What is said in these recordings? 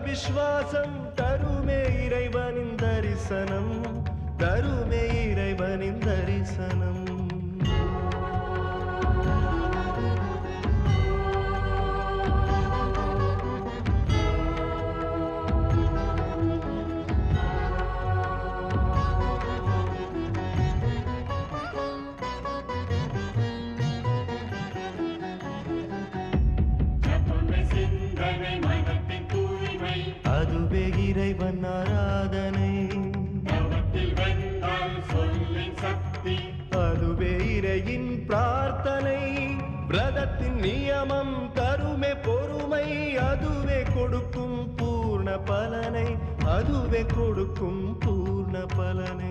விஸ்வாசம் தருமே இறைவனின் தரிசனம், தருமே இறைவனின் தரிசனம். அதுவே இறைவன் ஆராதனை, அதுவே இறையின் பிரார்த்தனை. விரதத்தின் நியமம் தருமே பொறுமை, அதுவே கொடுக்கும் பூர்ண பலனை, அதுவே கொடுக்கும் பூர்ண பலனை.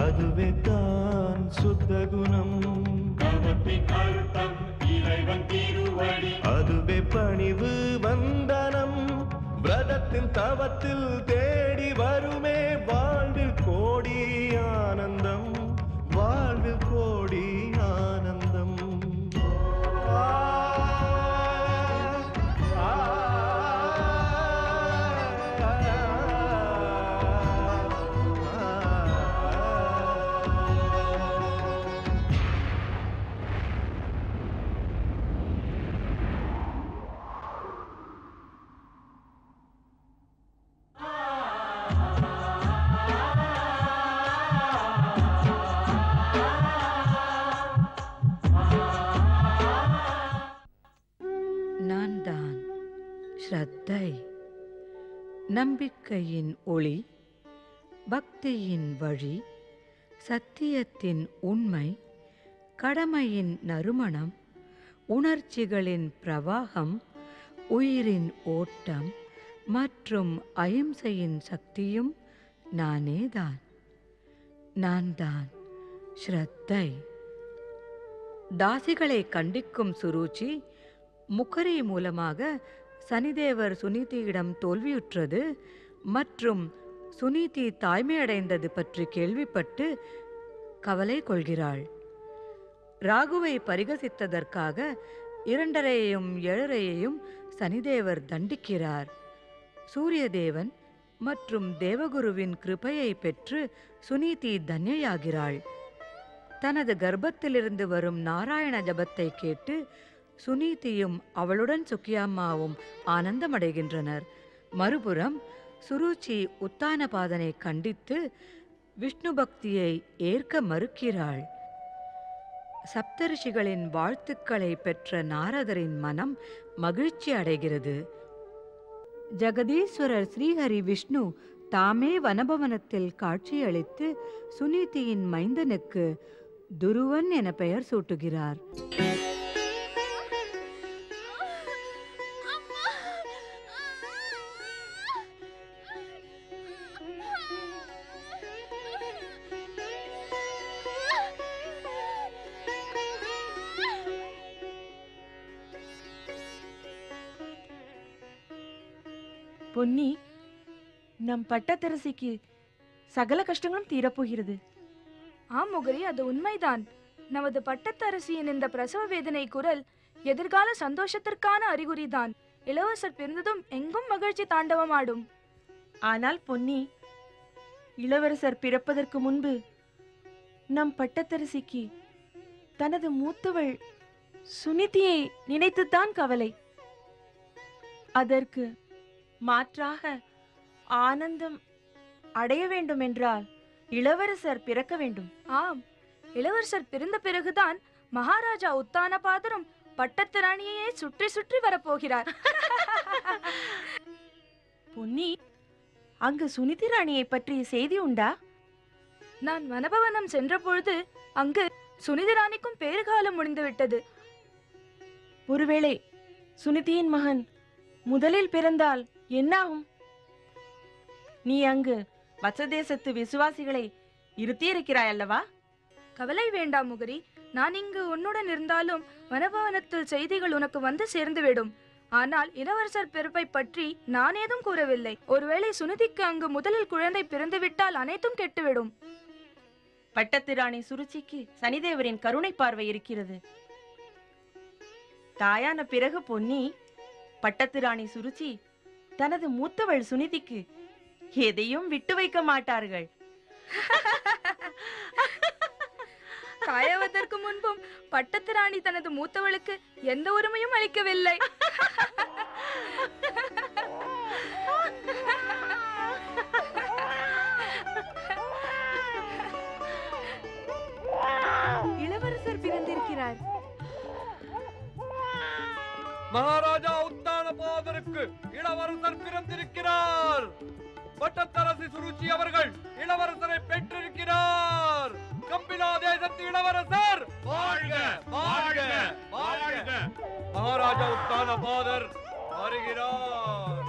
அதுவே தான் சுத்த குணம், அதுவே பணிவு வந்தனம். விரதத்தின் தவத்தில் தேடி வருமே வாழ்வில் கோடி ஆனந்தம், வாழ்வில் கோடி ஆனந்தம். ஸ்ரத்தை, நம்பிக்கையின் ஒளி, பக்தியின் வழி, சத்தியத்தின் உண்மை, கடமையின் நறுமணம், உணர்ச்சிகளின் பிரவாகம், உயிரின் ஓட்டம் மற்றும் அகிம்சையின் சக்தியும் நானேதான். நான் தான் ஸ்ரத்தை. தாசிகளை கண்டிக்கும் சுருச்சி முகரி மூலமாக சனிதேவர் சுனிதியிடம் தோல்வியுற்றது மற்றும் சுனிதி தாய்மையடைந்தது பற்றி கேள்விப்பட்டு கவலை கொள்கிறாள். ராகுவை பரிகசித்ததற்காக 2.5 சனிதேவர் தண்டிக்கிறார். சூரியதேவன் மற்றும் தேவகுருவின் கிருபையை பெற்று சுனிதி தன்யையாகிறாள். தனது கர்ப்பத்திலிருந்து வரும் நாராயண ஜபத்தை கேட்டு சுனிதியும் அவளுடன் சுக்கியம்மாவும் ஆனந்தமடைகின்றனர். மறுபுறம் சுருச்சி உத்தானபாதனை கண்டித்து விஷ்ணு பக்தியை ஏற்க மறுக்கிறாள். சப்தரிஷிகளின் வாழ்த்துக்களை பெற்ற நாரதரின் மனம் மகிழ்ச்சி அடைகிறது. ஜெகதீஸ்வரர் ஸ்ரீஹரி விஷ்ணு தாமே வனபவனத்தில் காட்சியளித்து சுனிதியின் மைந்தனுக்கு துருவன் என பெயர் சூட்டுகிறார். பொன்னி, நம் பட்டத்தரசிக்கு சகல கஷ்டங்களும் தீரப்போகிறது. ஆம் முகரி, அது உண்மைதான். நமது பட்டத்தரசியின் இந்த பிரசவ வேதனை குரல் எதிர்கால சந்தோஷத்திற்கான அறிகுறிதான். இளவரசர் பிறந்ததும் எங்கும் மகிழ்ச்சி தாண்டவமாடும். ஆனால் பொன்னி, இளவரசர் பிறப்பதற்கு முன்பு நம் பட்டத்தரசிக்கு தனது மூத்தவள் சுனிதியை நினைத்துத்தான் கவலை. அதற்கு மாற்றாக ஆனந்தம் அடைய வேண்டும் என்றால் இளவரசர் பிறக்க வேண்டும். ஆம், இளவரசர் பிறந்த பிறகுதான் மகாராஜா உத்தானபாதரும் பட்டத்து ராணியையே சுற்றி சுற்றி வரப்போகிறார். பொன்னி, அங்கு சுனிதி ராணியை பற்றிய செய்தி உண்டா? நான் வனபவனம் சென்ற பொழுது அங்கு சுனிதி ராணிக்கும் பேறுகாலம் முடிந்துவிட்டது. ஒருவேளை சுனிதியின் மகன் முதலில் பிறந்தால் என்னாகும்? நீ அங்கு வச்சதேசத்து விசுவாசிகளை இருத்தியிருக்கிறாய் அல்லவா? கவலை வேண்டாம் முகரி. நான் இங்கு உன்னுடன் இருந்தாலும் வனபவனத்தில் செய்திகள் உனக்கு வந்து சேர்ந்துவிடும். ஆனால் இளவரசர் பிறப்பை பற்றி நான் ஏதும் கூறவில்லை. ஒருவேளை சுனிதிக்கு அங்கு முதலில் குழந்தை பிறந்துவிட்டால் அனைத்தும் கெட்டுவிடும். பட்டத்து ராணி சுருச்சிக்கு சனிதேவரின் கருணை பார்வை இருக்கிறது. தாயான பிறகு பொன்னி, பட்டத்து ராணி சுருச்சி தனது மூத்தவள் சுனிதிக்கு எதையும் விட்டு வைக்க மாட்டார்கள். தாயாவதற்கு முன்பும் பட்டத்து ராணி தனது மூத்தவளுக்கு எந்த உரிமையும் அளிக்கவில்லை. இளவரசர் பிறந்திருக்கிறார். மகாராஜா உத்தானபாதருக்கு இளவரசர் பிறந்திருக்கிறார். பட்டத்தரசி சுருச்சி அவர்கள் இளவரசரை பெற்றிருக்கிறார். கம்பிலா தேசத்து இளவரசர் வாழ்க வாழ்க வாழ்க. மகாராஜா உத்தானபாதர் வருகிறார்.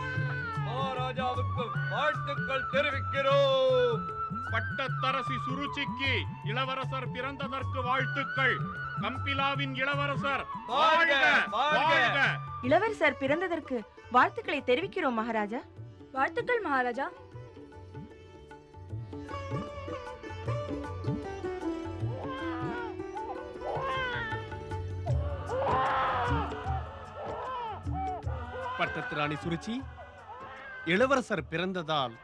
மகாராஜாவுக்கு வாழ்த்துக்கள் தெரிவிக்கிறோம். பட்டத்தரசி சுருச்சிக்கு இளவரசர் பிறந்ததற்கு வாழ்த்துக்கள். கம்பிலாவின் இளவரசர் வாழ்க வாழ்க. இளவரசர் பிறந்ததற்கு வாழ்த்துக்களை தெரிவிக்கிறோம் மகாராஜா. வாழ்த்துக்கள் மகாராஜா. பட்டத்து ராணி சுருச்சி, இளவரசர் பிறந்ததால்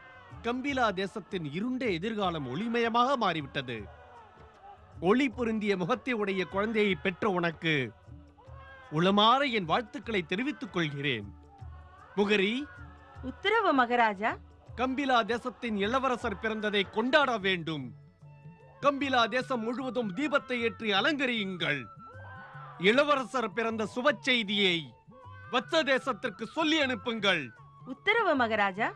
கம்பிலா தேசத்தின் இருண்ட எதிர்காலம் ஒளிமயமாக மாறிவிட்டது. ஒளி பொருந்திய முகத்தை உடைய குழந்தையை பெற்ற உனக்கு உளமாற என் வாழ்த்துக்களை தெரிவித்துக் கொள்கிறேன். முகரி, உத்தரவு மகாராஜா. கம்பிலா தேசத்தின் இளவரசர் பிறந்ததை கொண்டாட வேண்டும். கம்பிலா தேசம் முழுவதும் தீபத்தை ஏற்றி அலங்கரியுங்கள். இளவரசர் பிறந்த சுப செய்தியை வத்ச தேசத்திற்கு சொல்லி அனுப்புங்கள். உத்தரவு மகாராஜா.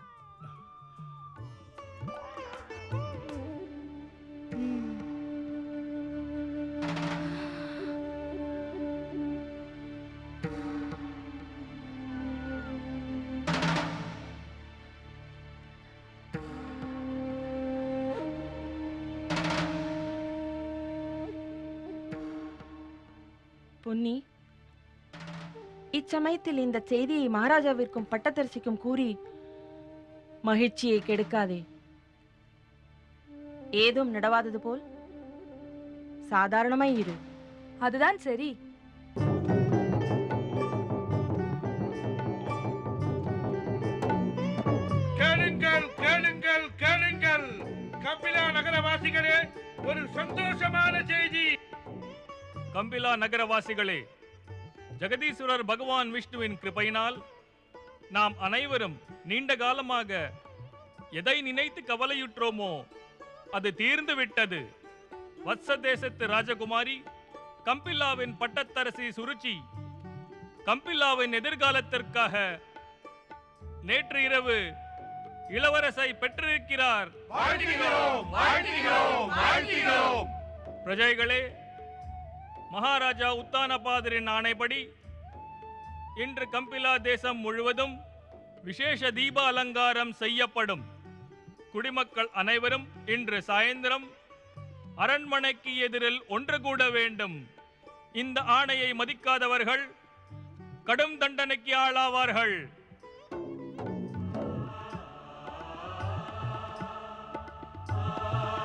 பொன்னி, இச்சமயத்தில் இந்த செய்தியை மகாராஜாவிற்கும் பட்டத்தரசிக்கும் கூறி மகிழ்ச்சியை கெடுக்காதே. ஏதும் நடவாதது போல் சாதாரணமாய் இரு. அதுதான் சரி. கேளுங்கள் கேளுங்கள் கேளுங்கள். கம்பிலா நகரவாசிகளே, ஒரு சந்தோஷமான செய்தி. கம்பிலா நகரவாசிகளே, ஜெகதீஸ்வரர் பகவான் விஷ்ணுவின் கிருபையினால் நாம் அனைவரும் நீண்ட காலமாக எதை நினைத்து கவலையுற்றோமோ அது தீர்ந்து விட்டது. வத்ச தேசத்து ராஜகுமாரி கம்பிலாவின் பட்டத்தரசி சுருச்சி கம்பிலாவின் எதிர்காலத்திற்காக நேற்று இரவு இளவரசை பெற்றிருக்கிறார். பிரஜைகளே, மகாராஜா உத்தானபாதரின் ஆணைப்படி இன்று கம்பிலா தேசம் முழுவதும் விசேஷ தீப அலங்காரம் செய்யப்படும். குடிமக்கள் அனைவரும் இன்று சாயந்திரம் அரண்மனைக்கு எதிரில் ஒன்று கூட வேண்டும். இந்த ஆணையை மதிக்காதவர்கள் கடும் தண்டனைக்கு ஆளாவார்கள்.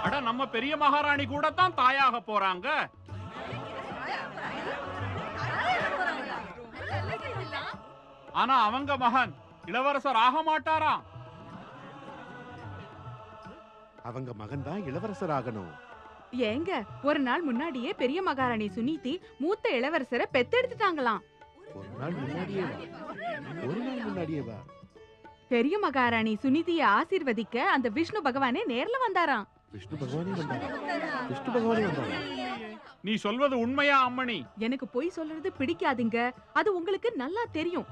அட, நம்ம பெரிய மகாராணி கூட தான் தாயாக போறாங்க. ஆனா அவங்க மகன் இளவரசர் ஆக மாட்டாராம். அவங்க மகன் தான் இளவரசர் ஆகணும். ஏங்க ஒரு நாள் முன்னாடியே பெரிய மகாராணி சுனிதி மூத்த இளவரசரை பெத்தெடுத்துட்டாங்களாம். ஒரு நாள் முன்னாடியே வா. பெரிய மகாராணி சுனிதியை ஆசீர்வதிக்க அந்த விஷ்ணு பகவானே நேர்ல வந்தாராம். விஷ்ணு பகவானே வந்தாரா? நீ சொல்வது உண்மையா அம்மணி? எனக்கு பொய் சொல்றது பிடிக்காதுங்க. அது உங்களுக்கு நல்லா தெரியும்.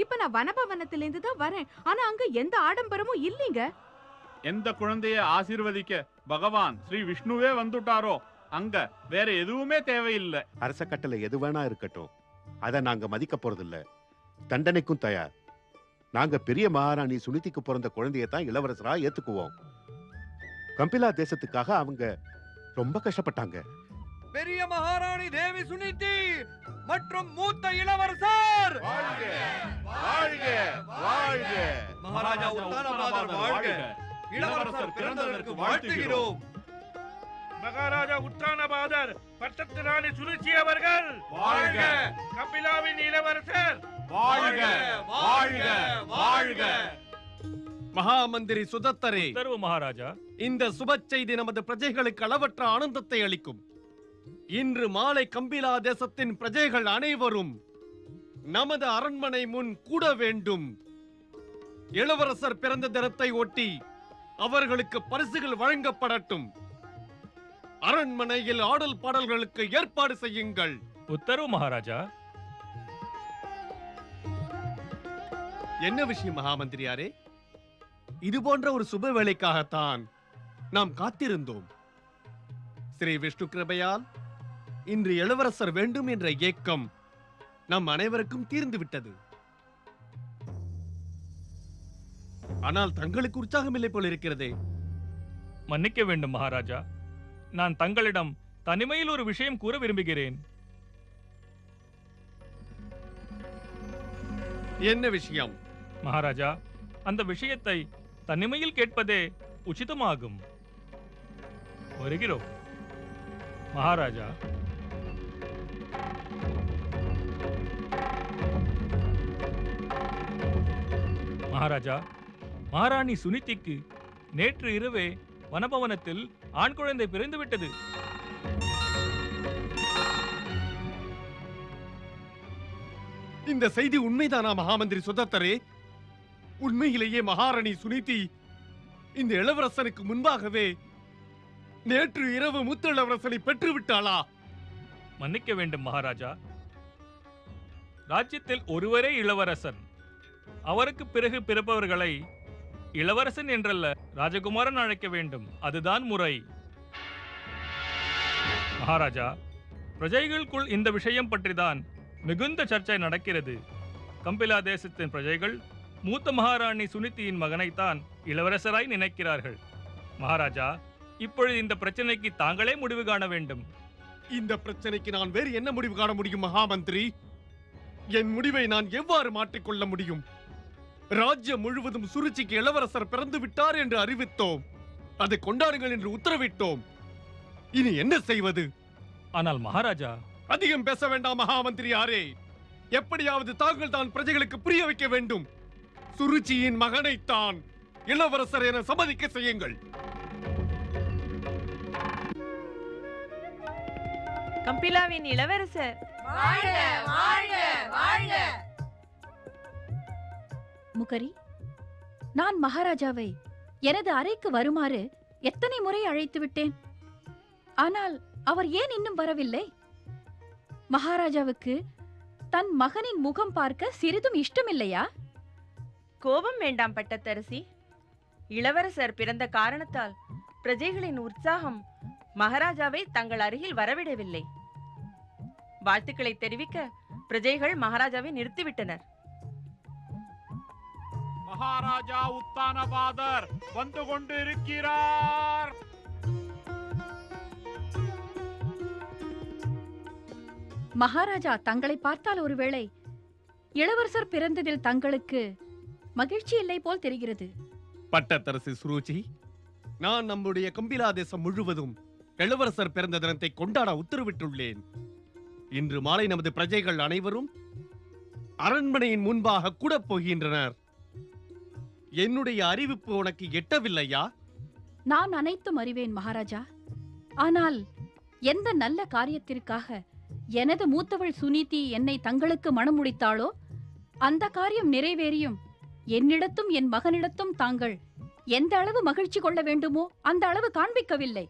இப்ப நான் வனபவனத்திலிருந்து தான் வரேன். ஆனா அங்க எந்த ஆடம்பரமும் இல்லைங்க. எந்த குழந்தைய ஆசீர்வதிக்க பகவான் ஸ்ரீ விஷ்ணுவே வந்துட்டாரோ அங்க வேற எதுவுமே தேவையில்லை. அரச கட்டளை எது வேணா இருக்கட்டும், அதை நாங்க மதிக்க போறதில்ல. தண்டனைக்கும் தயார். நாங்க பெரிய மகாராணி சுனிதிக்கு பிறந்த குழந்தையத்தான் இளவரசரா ஏத்துக்குவோம். கம்பிலா தேசத்துக்காக அவங்க ரொம்ப கஷ்டப்பட்டாங்க. பெரிய மகாராணி தேவி சுனிதி மற்றும் மூத்த இளவரசர் வாழ்க வாழ்க வாழ்க. மகாராஜா உத்தானபாதர் வாழ்க. இளவரசர் பிறந்ததற்கு வாழ்த்துகிறோம். மகாராஜா உத்தானபாதர் பட்டத்து ராணி சுருச்சி அவர்கள் வாழ்க. கபிலாவின் இளவரசர் வாழ்க வாழ்க வாழ்க. மகாமந்திரி சுதத்தரே, உத்தரவு மகாராஜா. இந்த சுப செய்தி நமது பிரஜைகளுக்கு அளவற்ற ஆனந்தத்தை அளிக்கும். இன்று மாலை கம்பிலா தேசத்தின் பிரஜைகள் அனைவரும் நமது அரண்மனை முன் கூட வேண்டும். இளவரசர் பிறந்த தினத்தை ஒட்டி அவர்களுக்கு பரிசுகள் வழங்கப்படட்டும். அரண்மனையில் ஆடல் பாடல்களுக்கு ஏற்பாடு செய்யுங்கள். உத்தரவு மகாராஜா. என்ன விஷயம் மகாமந்திரியாரே? இது போன்ற ஒரு சுப வேளைக்காகத்தான் நாம் காத்திருந்தோம். ஸ்ரீ விஷ்ணு கிருபையால் இன்று இளவரசர் வேண்டும் என்ற ஏக்கம் நம் அனைவருக்கும் தீர்ந்து விட்டது. ஆனால் தங்களுக்கு உற்சாகம் இல்லை போல் இருக்கிறதே. மன்னிக்க வேண்டும் மகாராஜா. நான் தங்களிடம் தனிமையில் ஒரு விஷயம் கூற விரும்புகிறேன். என்ன விஷயம்? மகாராஜா, அந்த விஷயத்தை தனிமையில் கேட்பதே உச்சிதமாகும். வருகிறோம் மகாராஜா. மகாராஜா, மகாராணி சுனிதிக்கு நேற்று இரவே வனபவனத்தில் ஆண் குழந்தை பிறந்துவிட்டது. இந்த செய்தி உண்மைதானா மகாமந்திரி சுதத்தரே? உண்மையிலேயே மகாராணி சுனிதி இந்த இளவரசனுக்கு முன்பாகவே நேற்று இரவு மூத்த இளவரசனை பெற்றுவிட்டாளா? மன்னிக்க வேண்டும் மகாராஜா. ராஜ்யத்தில் ஒருவரே இளவரசன். அவருக்கு பிறகு பிறப்பவர்களை இளவரசன் என்றல்ல ராஜகுமாரன் அழைக்க வேண்டும். அதுதான் முறை. மகாராஜா, பிரஜைகளுக்குள் இந்த விஷயம் பற்றிதான் மிகுந்த சர்ச்சை நடக்கிறது. கம்பிலா தேசத்தின் பிரஜைகள் மூத்த மகாராணி சுனிதியின் மகனைத்தான் இளவரசராய் நினைக்கிறார்கள். மகாராஜா, இப்பொழுது இந்த பிரச்சனைக்கு தாங்களே முடிவு காண வேண்டும். இந்த பிரச்சனைக்கு நான் வேறு என்ன முடிவு காண முடியும் மகாமந்திரி? என் முடிவை நான் எவ்வாறு மாற்றிக்கொள்ள முடியும்? ராஜ்யம் முழுவதும் சுருச்சிக்கு இளவரசர் பிறந்து விட்டார் என்று அறிவித்தோம். அதை கொண்டாடுங்கள் என்று உத்தரவிட்டோம். இனி என்ன செய்வது? ஆனால் மகாராஜா, அதிகம் பேச வேண்டாம் மகாமந்திரியாரே. எப்படியாவது தாங்கள் தான் பிரஜைகளுக்கு புரிய வைக்க வேண்டும். சுருச்சியின் மகனைத்தான் இளவரசர் என சம்மதிக்க செய்யுங்கள். கம்பிலாவின் இளவரசர் வாழ்க வாழ்க வாழ்க. முகரி, நான் மகாராஜாவை எனது அறைக்கு வருமாறு எத்தனை முறை அழைத்து விட்டேன். ஆனால் அவர் ஏன் இன்னும் வரவில்லை? மகாராஜாவுக்கு தன் மகனின் முகம் பார்க்க சிறிதும் இஷ்டமில்லையா? கோபம் வேண்டாம் பட்டத்தரசி. இளவரசர் பிறந்த காரணத்தால் பிரஜைகளின் உற்சாகம் மகாராஜாவை தங்கள் அருகில் வரவிடவில்லை. வாழ்த்துக்களை தெரிவிக்க பிரஜைகள் மகாராஜாவை நிறுத்திவிட்டனர். மகாராஜா உத்தானபாதர் வந்து கொண்டு இருக்கிறார். மகாராஜா தங்களை பார்த்தால் ஒருவேளை இளவரசர் பிறந்ததில் தங்களுக்கு மகிழ்ச்சி இல்லை போல் தெரிகிறது. பட்டத்தரசி சுருச்சி, நான் நம்முடைய கம்பிலா தேசம் முழுவதும் இளவரசர் பிறந்த தினத்தை கொண்டாட உத்தரவிட்டுள்ளேன். இன்று மாலை நமது பிரஜைகள் அனைவரும் அரண்மனையின் முன்பாக கூட போகின்றனர். என்னுடைய அறிவிப்பு உனக்கு எட்டவில்லையா? நான் அனைத்தும் அறிவேன் மகாராஜா. ஆனால் எந்த நல்ல காரியத்திற்காக எனது மூத்தவள் சுனிதி என்னை தங்களுக்கு மணமுடித்தாளோ அந்த காரியம் நிறைவேறியும் என்னிடத்தும் என் மகனிடத்தும் தாங்கள் எந்த அளவு மகிழ்ச்சி கொள்ள வேண்டுமோ அந்த அளவு காண்பிக்கவில்லை.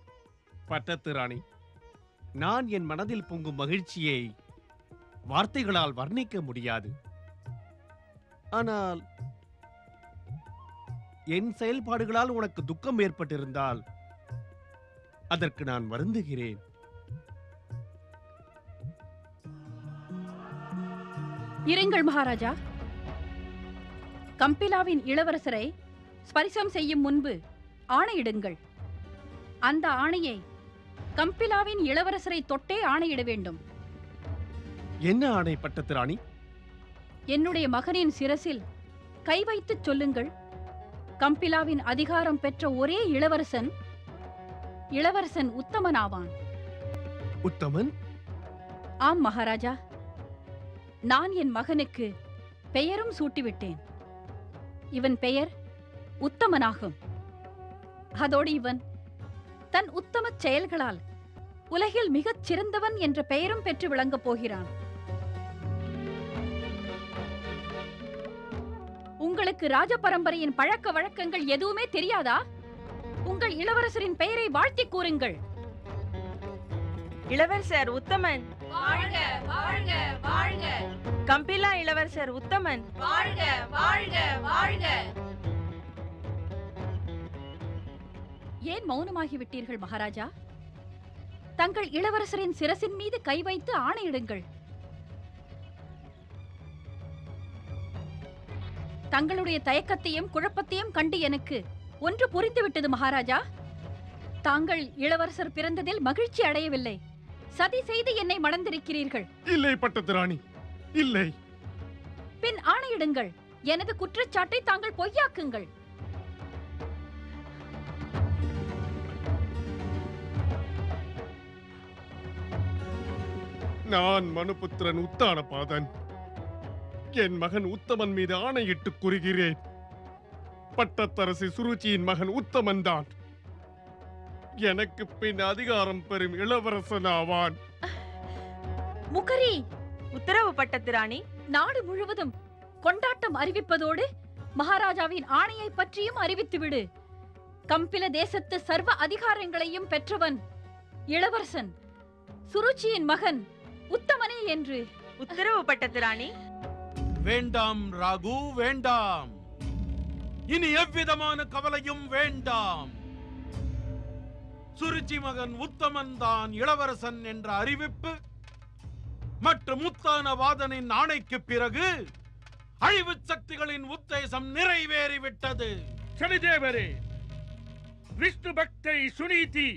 பட்டத்து ராணி, நான் என் மனதில் பொங்கும் மகிழ்ச்சியை வார்த்தைகளால் வர்ணிக்க முடியாது. ஆனால் என் செயல்பாடுகளால் உனக்கு துக்கம் ஏற்பட்டிருந்தால் அதற்கு நான் வருந்துகிறேன். இருங்கள் மகாராஜா. கம்பிலாவின் இளவரசரை ஸ்பரிசம் செய்யும் முன்பு ஆணையிடுங்கள். அந்த ஆணையை கம்பிலாவின் இளவரசரை தொட்டே ஆணையிட வேண்டும். என்ன ஆணை பட்டத்து ராணி? என்னுடைய மகனின் சிரசில் கை வைத்துச் சொல்லுங்கள். கம்பிலாவின் அதிகாரம் பெற்ற ஒரே இளவரசன் உத்தமன் ஆவான். உத்தமன்? ஆம் மகாராஜா. நான் என் மகனுக்கு பெயரும் சூட்டிவிட்டேன். இவன் பெயர் உத்தமனாகும். அதோடு இவன் தன் உத்தம செயல்களால் உலகில் மிகச் சிறந்தவன் என்ற பெயரும் பெற்று விளங்கப் போகிறான். உங்களுக்கு ராஜ பரம்பரையின் பழக்க வழக்கங்கள் எதுவுமே தெரியாதா? உங்கள் இளவரசரின் பெயரை வாழ்த்தி கூறுங்கள். இளவரசர் உத்தமன் வாழ்க வாழ்க வாழ்க. கம்பிலா இளவரசர் உத்தமன் வாழ்க வாழ்க வாழ்க. ஏன் மௌனமாகிவிட்டீர்கள் மகாராஜா? தங்கள் இளவரசரின் சிரசின் மீது கை வைத்து ஆணையிடுங்கள். தங்களுடைய தயக்கத்தையும் குழப்பத்தையும் கண்டு எனக்கு ஒன்று புரிந்துவிட்டது மகாராஜா. தாங்கள் இளவரசர் பிறந்ததில் மகிழ்ச்சி அடையவில்லை. சதி செய்து என்னை மணந்திருக்கிறீர்கள். இல்லை பட்டத்து ராணி, இல்லை. பின் ஆணையிடுங்கள். எனது குற்றச்சாட்டை தாங்கள் பொய்யாக்குங்கள். நான் மனுபுத்திரன் உத்தானபாதன் என் மகன் உத்தமன் மீது ஆணையிட்டு கூறுகிறேன். பட்டத்தரசி சுருச்சியின் மகன் உத்தமன் தான் எனக்கு பின் அதிகாரம் பெறும் இளவரசன் ஆவான். முகரி, உத்தரவு பட்டத்து ராணி. நாடு முழுவதும் கொண்டாட்டம் அறிவிப்பதோடு மகாராஜாவின் ஆணையை பற்றியும் அறிவித்துவிடு. கம்பில தேசத்து சர்வ அதிகாரங்களையும் பெற்றவன் இளவரசன் சுருச்சியின் மகன் உத்தமனே என்று. உத்தரவு பட்டத்து ராணி. வேண்டாம் ராகு, வேண்டாம். இனி எவ்விதமான கவலையும் வேண்டாம். சுருச்சி மகன் உத்தமன் தான் இளவரசன் என்ற அறிவிப்பு மற்றும் உத்தானபாதனின் ஆணைக்கு பிறகு அழிவு சக்திகளின் உத்தேசம் நிறைவேறிவிட்டது. சனிதேவரே, விஷ்ணு பக்தை சுனீதி,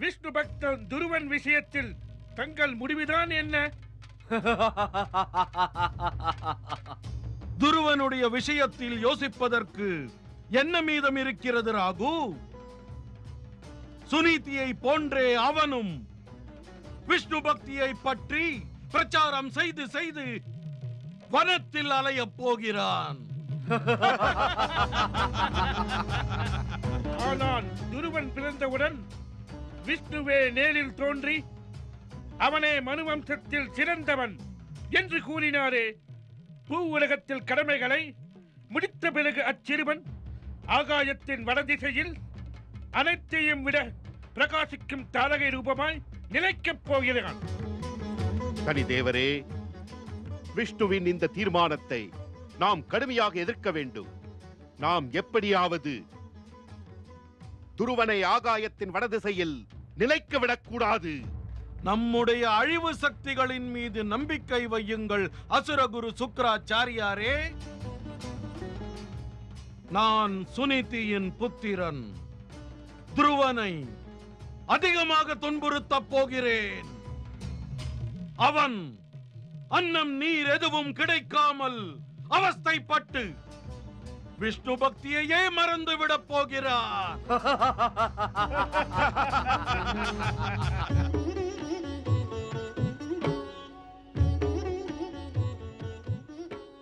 விஷ்ணு பக்தன் துருவன் விஷயத்தில் தங்கள் முடிவுதான் என்ன? துருவனுடைய விஷயத்தில் யோசிப்பதற்கு என்ன மீதம் இருக்கிறது ராகு? சுனீதியை போன்றே அவனும் விஷ்ணு பக்தியை பற்றி பிரச்சாரம் செய்து செய்து வனத்தில் அலையப் போகிறான். ஆனால் துருவன் பிறந்தவுடன் விஷ்ணுவே நேரில் தோன்றி அவனே மனுவம்சத்தில் சிறந்தவன் என்று கூறினாரே. பூ உலகத்தில் கடமைகளை முடித்த பிறகு அச்சிறுவன் ஆகாயத்தின் வடதிசையில் அனைத்தையும் விட பிரகாசிக்கும் தாரகை ரூபமாய் நிலைக்கப் போகிறான். சனிதேவரே, விஷ்ணுவின் இந்த தீர்மானத்தை நாம் கடுமையாக எதிர்க்க வேண்டும். நாம் எப்படியாவது துருவனை ஆகாயத்தின் வடதிசையில் நிலைக்க விடக்கூடாது. நம்முடைய அழிவு சக்திகளின் மீது நம்பிக்கை வையுங்கள் அசுரகுரு சுக்ராச்சாரியாரே. நான் சுனிதியின் புத்திரன். துருவனை அதிகமாக துன்புறுத்தப் போகிறேன். அவன் அன்னம் நீர் எதுவும் கிடைக்காமல் அவஸ்தைப்பட்டு விஷ்ணு பக்தியையே மறந்து விடப் போகிறான்.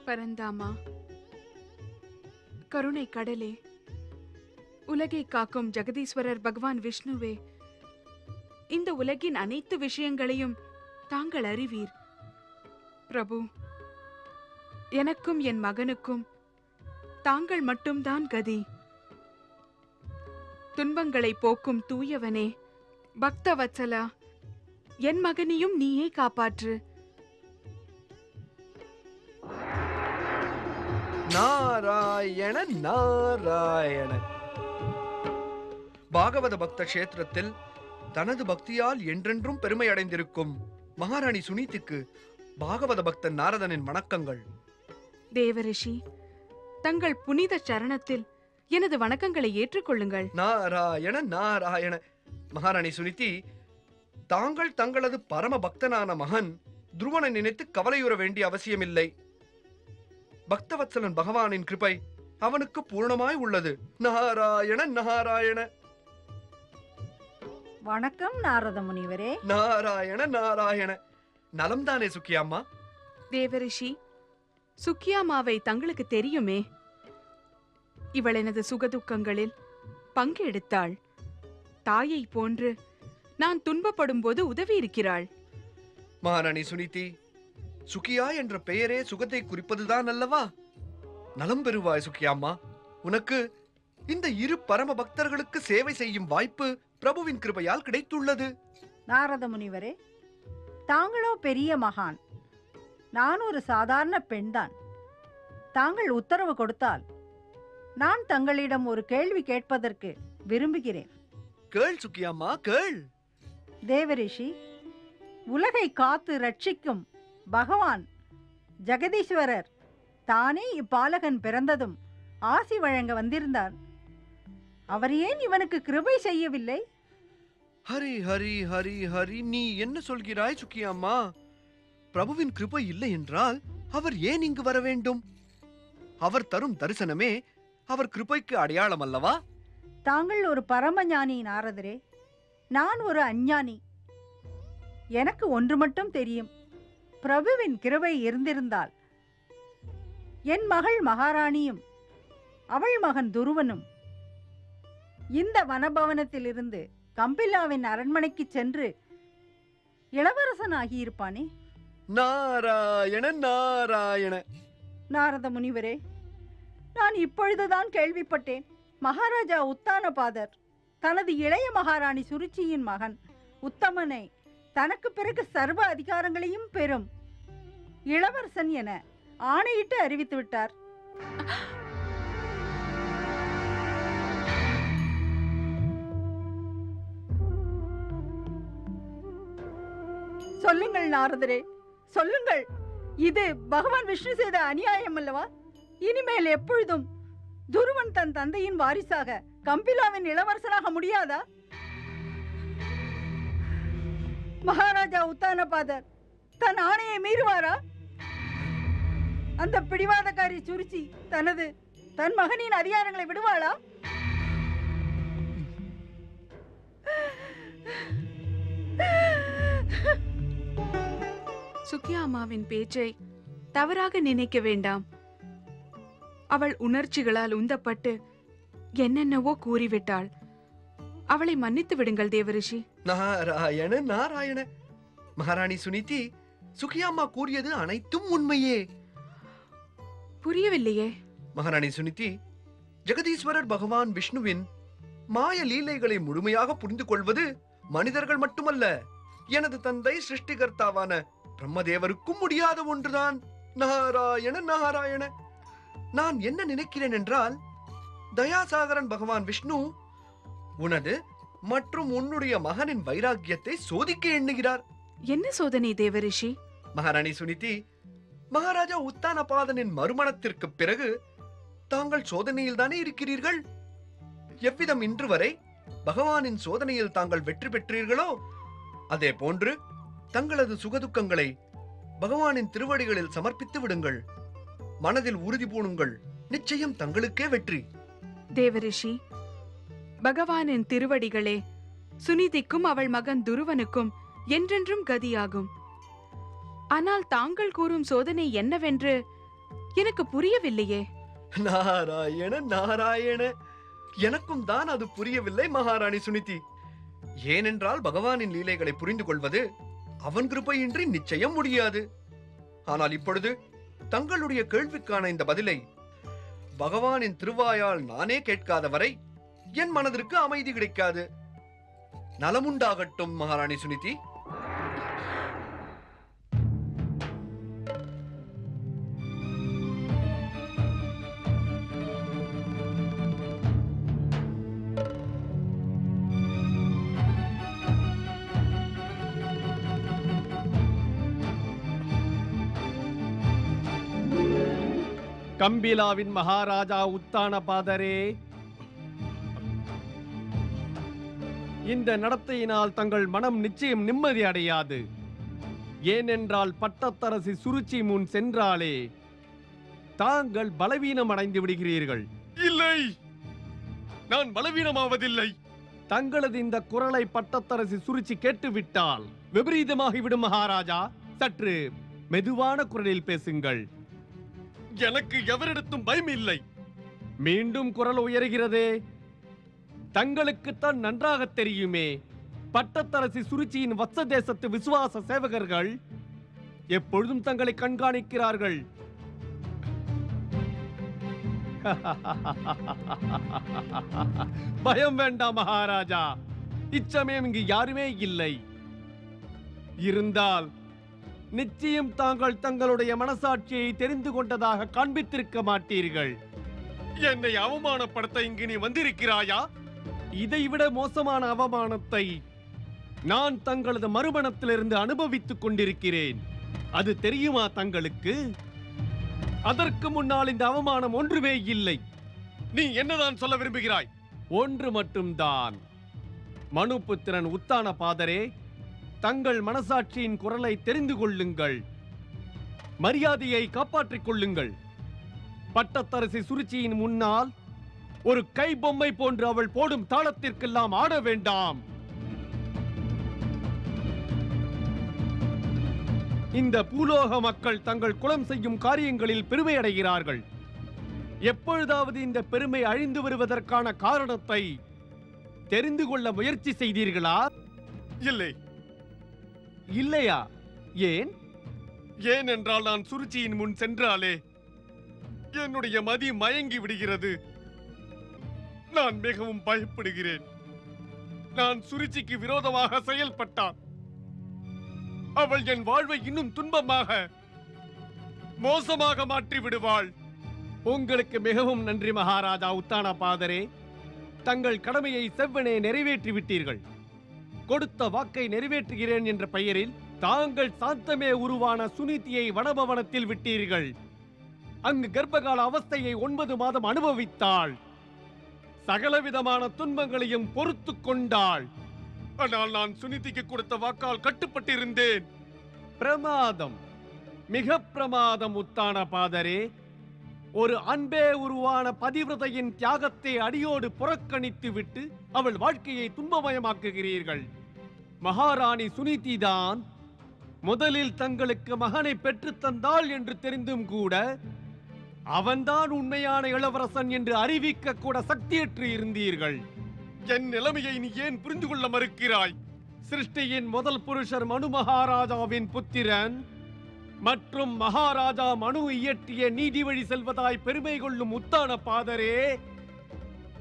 பரந்தாமா, கருணை கடலே, உலகை காக்கும் ஜெகதீஸ்வரர் பகவான் விஷ்ணுவே, இந்த உலகின் அனைத்து விஷயங்களையும் தாங்கள் அறிவீர். பிரபு, எனக்கும் என் மகனுக்கும் தாங்கள் மட்டும்தான் கதி. துன்பங்களை போக்கும் தூயவனே, பக்தவத்சலா, என் மகனையும் நீயே காப்பாற்று. நாராயண நாராயண. பாகவத பக்த கஷேத்திரத்தில் தனது பக்தியால் என்றென்றும் பெருமை அடைந்திருக்கும் மகாராணி சுனீதிக்கு பாகவத பக்தன் நாரதனின் வணக்கங்கள். தேவரிஷி, தங்கள் புனித சரணத்தில் எனது வணக்கங்களை ஏற்றுக்கொள்ளுங்கள். நாராயண நாராயண. மகாராணி சுனிதி, தாங்கள் தங்களது பரம பக்தனான மகன் துருவனை நினைத்து கவலையுற வேண்டிய அவசியமில்லை. பக்தவத்சலன் பகவானின் கிருபை அவனுக்கு பூர்ணமாய் உள்ளது. நாராயண நாராயண. வணக்கம் நாரத முனிவரே. நாராயண நாராயண. நலம்தானே சுக்கியாம்மா? தேவரிஷி, சுக்கியாமாவை தங்களுக்கு தெரியுமே. இவள் எனது சுகதுக்கங்களில் பங்கெடுத்தாள். தாயை போன்று நான் துன்பப்படும் போது உதவி இருக்கிறாள். மகாராணி சுனிதி, சுகியா என்ற பெயரே சுகத்தை குறிப்பதுதான் அல்லவா? நலம் பெறுவாய் சுக்கியாம்மா. உனக்கு இந்த இரு பரம பக்தர்களுக்கு சேவை செய்யும் வாய்ப்பு பிரபுவின் கிருபையால் கிடைத்துள்ளது. நாரத முனிவரே, தாங்களோ பெரிய மகான், நான் ஒரு சாதாரண பெண்தான். தாங்கள் உத்தரவு கொடுத்தால் நான் தங்களிடம் ஒரு கேள்வி கேட்பதற்கு விரும்புகிறேன். கேள் சுக்கியாம்மா, கேள். தேவரிஷி, உலகை காத்து ரட்சிக்கும் பகவான் ஜெகதீஸ்வரர் தானே இப்பாலகன் பிறந்ததும் ஆசி வழங்க வந்திருந்தார். அவர் ஏன் இவனுக்கு கிருபை செய்யவில்லை? ஹரி ஹரி ஹரி ஹரி. நீ என்ன சொல்கிறாய் சுக்கியாம்மா? பிரபுவின் கிருபை இல்லை என்றால் அவர் ஏன் இங்கு வர வேண்டும்? அவர் தரும் தரிசனமே அவர் கிருபைக்கு அடையாளம் அல்லவா? தாங்கள் ஒரு பரமஞானி நாரதரே, நான் ஒரு அஞ்ஞானி. எனக்கு ஒன்று மட்டும் தெரியும். பிரபுவின் கிருபை இருந்திருந்தால் என் மகள் மகாராணியும் அவள் மகன் துருவனும் இந்த வனபவனத்திலிருந்து கம்பிலாவின் அரண்மனைக்கு சென்று இளவரசன் ஆகியிருப்பானே. நாராயண நாராயண. நாரத முனிவரே, நான் இப்பொழுதுதான் கேள்விப்பட்டேன். மகாராஜா உத்தானபாதர் தனது இளைய மகாராணி சுருச்சியின் மகன் உத்தமனை தனக்கு பிறகு சர்வ அதிகாரங்களையும் பெறும் இளவரசன் என ஆணையிட்டு அறிவித்து விட்டார். சொல்லுங்கள் நாரதரே, சொல்லுங்கள். இது பகவான் விஷ்ணு செய்த அநியாயம் அல்லவா? இனிமேல் எப்பொழுதும் துருவன் தன் தந்தையின் வாரிசாக கம்பிலாவின் இளவரசனாக முடியாதா? மகாராஜா உத்தானபாதர் தன் ஆணையை மீறுவாரா? அந்த பிடிவாதக்காரி சுருச்சி தன் மகனின் அதிகாரங்களை விடுவாளா? சுக்கியாமாவின் பேச்சை தவறாக நினைக்க வேண்டாம். அவள் உணர்ச்சிகளால் உந்தப்பட்டு என்னென்னவோ கூறிவிட்டாள். அவளை மன்னித்து விடுங்கள் தேவரிஷி. நாராயண நாராயண. மகாராணி சுனிதி, சுகியாம்மா கூறியது அனைத்தும் உண்மையே. புரியவில்லையே. மகாராணி சுனிதி, ஜெகதீஸ்வரர் பகவான் விஷ்ணுவின் மாய லீலைகளை முழுமையாக புரிந்து கொள்வது மனிதர்கள் மட்டுமல்ல, எனது தந்தை சிருஷ்டிகர்த்தாவான பிரம்மதேவருக்கும் முடியாத ஒன்றுதான். நாராயண நாராயண. நான் என்ன நினைக்கிறேன் என்றால், தயாசாகரன் பகவான் விஷ்ணு உனது மற்றும் உன்னுடைய மகனின் வைராக்கியத்தை சோதிக்க எண்ணுகிறார். என்ன சோதனை தேவரிஷி? மகாராணி சுனிதி, மகாராஜா உத்தானபாதனின் மறுமணத்திற்கு பிறகு தாங்கள் சோதனையில் தானே இருக்கிறீர்கள். எவ்விதம் இன்று வரை பகவானின் சோதனையில் தாங்கள் வெற்றி பெற்றீர்களோ அதே போன்று தங்களது சுகதுக்கங்களை பகவானின் திருவடிகளில் சமர்ப்பித்து விடுங்கள். மனதில் உறுதி பூணுங்கள், நிச்சயம் தங்களுக்கே வெற்றி. தேவரிஷி, பகவானின் திருவடிகளே சுனிதிக்கும் அவள் மகன் துருவனுக்கும் என்றென்றும் கதியாகும். ஆனால் தாங்கள் கூறும் சோதனை என்னவென்று எனக்கு புரியவில்லையே. நாராயண நாராயண. எனக்கும் தான் அது புரியவில்லை மகாராணி சுனிதி. ஏனென்றால் பகவானின் லீலைகளை புரிந்து கொள்வது அவன் கிருபையின்றி நிச்சயம் முடியாது. ஆனால் இப்பொழுது தங்களுடைய கேள்விக்கான இந்த பதிலை பகவானின் திருவாயால் நானே கேட்காத வரை என் மனதிற்கு அமைதி கிடைக்காது. நலமுண்டாகட்டும் மகாராணி சுனிதி. கம்பிலாவின் மகாராஜா உத்தானபாதரே, இந்த நடத்தையினால் தங்கள் மனம் நிச்சயம் நிம்மதி அடையாது. ஏனென்றால் பட்டத்தரசி சுருச்சி முன் சென்றாலே தாங்கள் பலவீனம் அடைந்து விடுகிறீர்கள். இல்லை, நான் பலவீனமாவதில்லை. தங்களது இந்த குரலை பட்டத்தரசி சுருச்சி கேட்டுவிட்டால் விபரீதமாகிவிடும் மகாராஜா. சற்று மெதுவான குரலில் பேசுங்கள். எனக்கு எவரிடத்தும் பயம் இல்லை. மீண்டும் குரல் உயர்கிறதே. தங்களுக்குத்தான் நன்றாக தெரியுமே, பட்டத்தரசி சுருச்சியின் வத்ச தேசத்து விசுவாச சேவகர்கள் எப்பொழுதும் தங்களை கண்காணிக்கிறார்கள். பயம் வேண்டாம் மகாராஜா, இச்சமயம் இங்கு யாருமே இல்லை. இருந்தால் நிச்சயம் தாங்கள் தங்களுடைய மனசாட்சியை தெரிந்து கொண்டதாக காண்பித்திருக்க மாட்டீர்கள். என்னை அவமானப்படுத்த இங்கு நீ வந்திருக்கிறாயா? இதைவிட மோசமான அவமானத்தை நான் தங்களது மறுமணத்திலிருந்து அனுபவித்துக் கொண்டிருக்கிறேன். அது தெரியுமா தங்களுக்கு? அதற்கு முன்னால் இந்த அவமானம் ஒன்றுமே இல்லை. நீ என்னதான் சொல்ல விரும்புகிறாய்? ஒன்று மட்டும்தான். மனுபுத்திரன் உத்தானபாதரே, தங்கள் மனசாட்சியின் குரலை தெரிந்து கொள்ளுங்கள். மரியாதையை காப்பாற்றிக் கொள்ளுங்கள். பட்டத்தரசி சுருச்சியின் முன்னால் ஒரு கை பொம்மை போன்று அவள் போடும் தாளத்திற்கெல்லாம் ஆட வேண்டாம். இந்த பூலோக மக்கள் தங்கள் குலம் செய்யும் காரியங்களில் பெருமை அடைகிறார்கள். எப்பொழுதாவது இந்த பெருமை அழிந்து வருவதற்கான காரணத்தை தெரிந்து கொள்ள முயற்சி செய்தீர்களா? இல்லை. இல்லையா? ஏன்? ஏனென்றால் நான் சுருச்சியின் முன் சென்றாலே என்னுடைய மதி மயங்கி விடுகிறது. நான் மிகவும் பயப்படுகிறேன். நான் சுருச்சிக்கு விரோதமாக செயல்பட்டான் அவள் என் வாழ்வை இன்னும் துன்பமாக மோசமாக மாற்றி விடுவாள். உங்களுக்கு மிகவும் நன்றி மகாராஜா உத்தானபாதரே. தங்கள் கடமையை செவ்வனே நிறைவேற்றி விட்டீர்கள். கொடுத்த வாக்கை நிறைவேற்றுகிறேன் என்ற பெயரில் தாங்கள் சாந்தமே உருவான சுனிதியை வனபவனத்தில் விட்டீர்கள். அங்கு கர்ப்பகால அவஸ்தையை 9 மாதம் அனுபவித்தாள். சகலவிதமான துன்பங்களையும் பொறுத்து கொண்டாள். ஆனால் நான் சுனிதிக்கு கொடுத்த வாக்கால் கட்டுப்பட்டிருந்தேன். பிரமாதம், மிக பிரமாதம் உத்தானபாதரே. ஒரு அன்பே உருவான பதிவிரதையின் தியாகத்தை அடியோடு புறக்கணித்து விட்டு அவள் வாழ்க்கையை துன்பமயமாக்குகிறீர்கள். மகாராணி சுனிதி தான் முதலில் தங்களுக்கு மகனை பெற்று தந்தாள் என்று தெரிந்தும் கூட அவன்தான் உண்மையான இளவரசன் என்று அறிவிக்க கூட சக்தியற்று இருந்தீர்கள். என் நிலைமையை நீ ஏன் புரிந்து கொள்ள மறுக்கிறாய்? சிருஷ்டியின் முதல் புருஷர் மனு மகாராஜாவின் புத்திரன் மற்றும் மகாராஜா மனு இயற்றிய நீதி வழி செல்வதாய் பெருமை கொள்ளும் உத்தானபாதரே,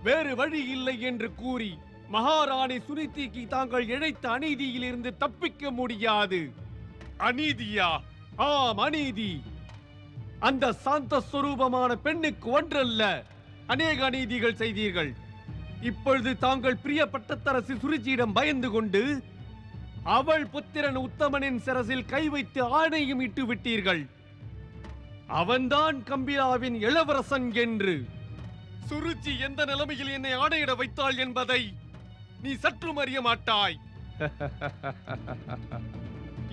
வேறு வழி இல்லை என்று கூறி மகாராணி சுனிதிக்கு தாங்கள் இழைத்த அநீதியில் இருந்து தப்பிக்க முடியாது. அநீதியா? ஆம், அநீதி. அந்த சாந்த ஸ்வரூபமான பெண்ணுக்கு ஒன்றல்ல அநேக அநீதிகள் செய்தீர்கள். இப்பொழுது தாங்கள் பிரிய பட்டத்தரசி சுருச்சியிடம் பயந்து கொண்டு அவள் புத்திரன் உத்தமனின் சிரசில் கை வைத்து ஆணையும் இட்டு விட்டீர்கள். அவன்தான் கம்பிலாவின் இளவரசன் என்று. சுருச்சி எந்த நிலைமையில் என்னை ஆணையிட வைத்தாள் என்பதை நீ சற்றும் அறிய மாட்டாய்.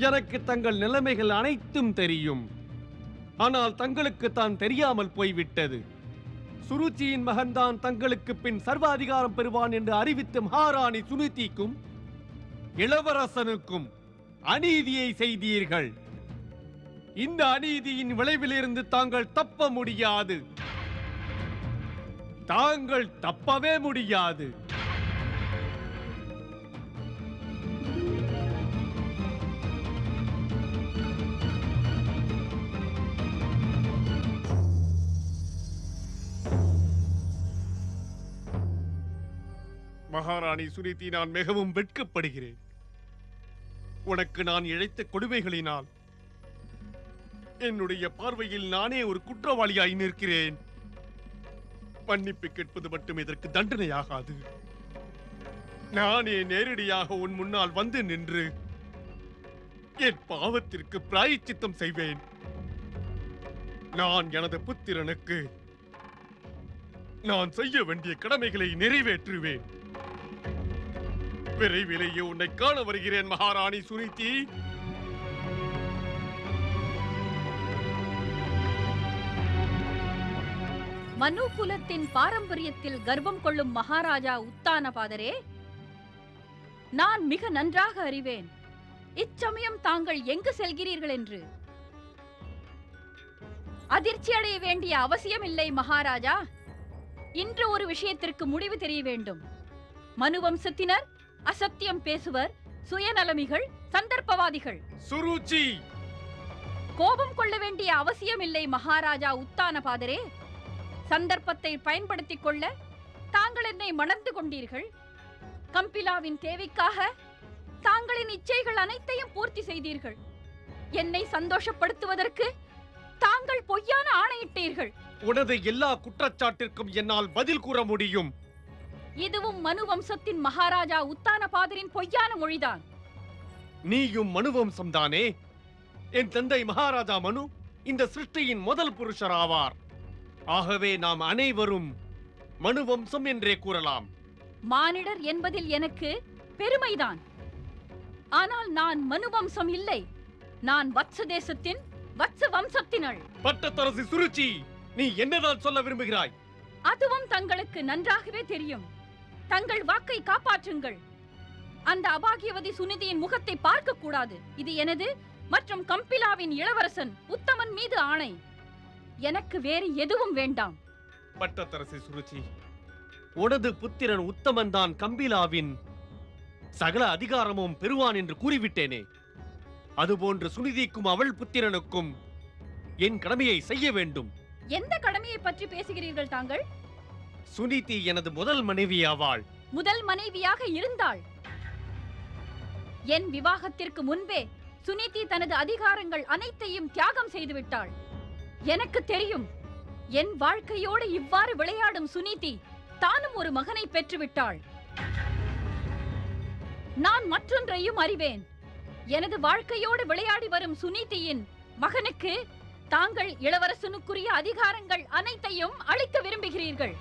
எனக்கு தங்கள் நிலைமைகள் அனைத்தும் தெரியும். ஆனால் தங்களுக்கு தான் தெரியாமல் போய்விட்டது. சுருச்சியின் மகன்தான் தங்களுக்கு பின் சர்வாதிகாரம் பெறுவான் என்று அறிவித்த மகாராணி சுனிதிக்கும் இளவரசனுக்கும் அநீதியை செய்தீர்கள். இந்த அநீதியின் விளைவிலிருந்து தாங்கள் தப்ப முடியாது. தாங்கள் தப்பவே முடியாது. மகாராணி சுனிதி, நான் மிகவும் வெட்கப்படுகிறேன். உனக்கு நான் இழைத்த கொடுமைகளினால் என்னுடைய பார்வையில் நானே ஒரு குற்றவாளியாய் நிற்கிறேன். மன்னிப்பு கேட்பது மட்டும் இதற்கு தண்டனையாகாது. நானே நேரடியாக உன் முன்னால் வந்து நின்று என் பாவத்திற்கு பிராயச்சித்தம் செய்வேன். நான் எனது புத்திரனுக்கு நான் செய்ய வேண்டிய கடமைகளை நிறைவேற்றுவேன். விரைவிலேயே உன்னை காண வருகிறேன் மகாராணி சுனிதி. மனு குலத்தின் பாரம்பரியத்தில் கர்வம் கொள்ளும் மகாராஜா உத்தானபாதரே, நான் மிக நன்றாக அறிவேன் இச்சமயம் தாங்கள் எங்கு செல்கிறீர்கள் என்று. அதிர்ச்சி அடைய வேண்டிய அவசியம் இல்லை மகாராஜா. இன்று ஒரு விஷயத்திற்கு முடிவு தெரிய வேண்டும். மனு வம்சத்தினர் அசத்தியம் பேசுவர், சுயநலமிகள், சந்தர்ப்பவாதிகள். சுருச்சி, கோபம் கொள்ள வேண்டிய அவசியம் இல்லை மகாராஜா உத்தானபாதரே. சந்தர்ப்பத்தை பயன்படுத்திக் கொள்ள தாங்கள் என்னை மணந்து கொண்டீர்கள். கம்பிலாவின் தேவைக்காக தாங்களின் இச்சைகள் அனைத்தையும் பூர்த்தி செய்தீர்கள். என்னை சந்தோஷப்படுத்துவதற்கு தாங்கள் பொய்யான ஆணையிட்டீர்கள். உனது எல்லா குற்றச்சாட்டிற்கும் என்னால் பதில் கூற முடியும். இதுவும் மனு வம்சத்தின் மகாராஜா உத்தானபாதரின் பொய்யான மொழிதான். நீயும் மனு வம்சம்தானே? என் தந்தை மகாராஜா மனு இந்த சிருஷ்டியின் முதல் புருஷர் ஆவார். ஆகவே நாம் அனைவரும் மனு வம்சம் என்றே கூறலாம். மானிடர் என்பதில் எனக்கு பெருமைதான். ஆனால் நான் மனு வம்சம் இல்லை. நான் வத்ச தேசத்தின் வத்ச வம்சத்தினள். பட்டத்தரசி சுருச்சி, நீ என்னதான் சொல்ல விரும்புகிறாய்? அதுவும் தங்களுக்கு நன்றாகவே தெரியும். தங்கள் வாக்கை காப்பாற்றுங்கள். அந்த அபாகியவதி சுனிதியின் முகத்தை பார்க்க கூடாது. இது எனது மற்றும் கம்பிலாவின் இளவரசன் உத்தமன் மீது ஆணை. எனக்கு வேறு எதுவும் வேண்டாம். பட்டத்தரசி சுருச்சி, உனது புத்திரன் உத்தமன் தான் கம்பிலாவின் சகல அதிகாரமும் பெறுவான் என்று கூறிவிட்டேனே. அதுபோன்று சுனிதிக்கும் அவள் புத்திரனுக்கும் என் கடமையை செய்ய வேண்டும். எந்த கடமையை பற்றி பேசுகிறீர்கள் தாங்கள்? சுனிதி எனது முதல் மனைவி ஆவாள். முதல் மனைவியாக இருந்தாள். என் விவாகத்திற்கு முன்பே சுனிதி தனது அதிகாரங்கள் அனைத்தையும் தியாகம் செய்துவிட்டாள். எனக்கு தெரியும். என் வாழ்க்கையோடு இவ்வாறு விளையாடும் சுனிதி தானும் ஒரு மகனை பெற்றுவிட்டாள். நான் மற்றொன்றையும் அறிவேன். எனது வாழ்க்கையோடு விளையாடி வரும் சுனிதியின் மகனுக்கு தாங்கள் இளவரசனுக்குரிய அதிகாரங்கள் அனைத்தையும் அளிக்க விரும்புகிறீர்கள்.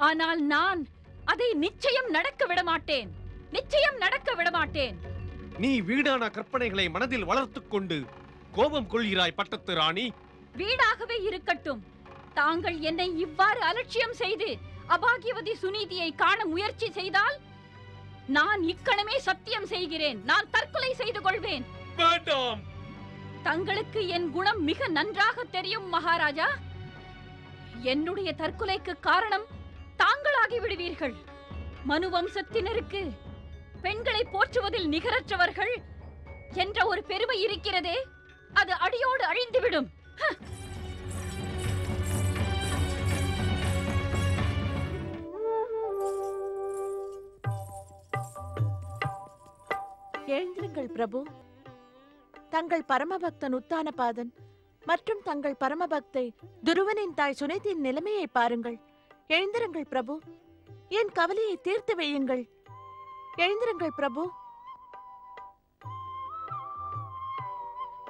ஆனால் நான் அதை நிச்சயம் நடக்க விடமாட்டேன். நிச்சயம் நடக்க விடமாட்டேன். நீ வீடான கற்பனைகளை மனதில் வளர்த்துக் கொண்டு கோபம் கொள்கிறாய் பட்டத்து ராணி. வீடாகவே இருக்கட்டும். தாங்கள் என்னை இவ்வாறு அலட்சியம் செய்து அபாகியவதி சுனிதியை காண முயற்சி செய்தால் நான் இக்கணமே சத்தியம் செய்கிறேன், நான் தற்கொலை செய்து கொள்வேன். வேண்டாம். தங்களுக்கு என் குணம் மிக நன்றாக தெரியும் மகாராஜா. என்னுடைய தற்கொலைக்கு காரணம் தாங்களாகி விடுவீர்கள். மனு வம்சத்தினருக்கு பெண்களை போற்றுவதில் நிகரற்றவர்கள் என்ற ஒரு பெருமை இருக்கிறதே, அது அடியோடு அழிந்துவிடும். எழுந்திருங்கள் பிரபு. தங்கள் பரமபக்தன் உத்தானபாதன் மற்றும் தங்கள் பரமபக்தை துருவனின் தாய் சுனிதியின் நிலைமையை பாருங்கள். எழுந்திருங்கள் பிரபு. என் கவலையை தீர்த்து வையுங்கள். எழுந்திருங்கள் பிரபு.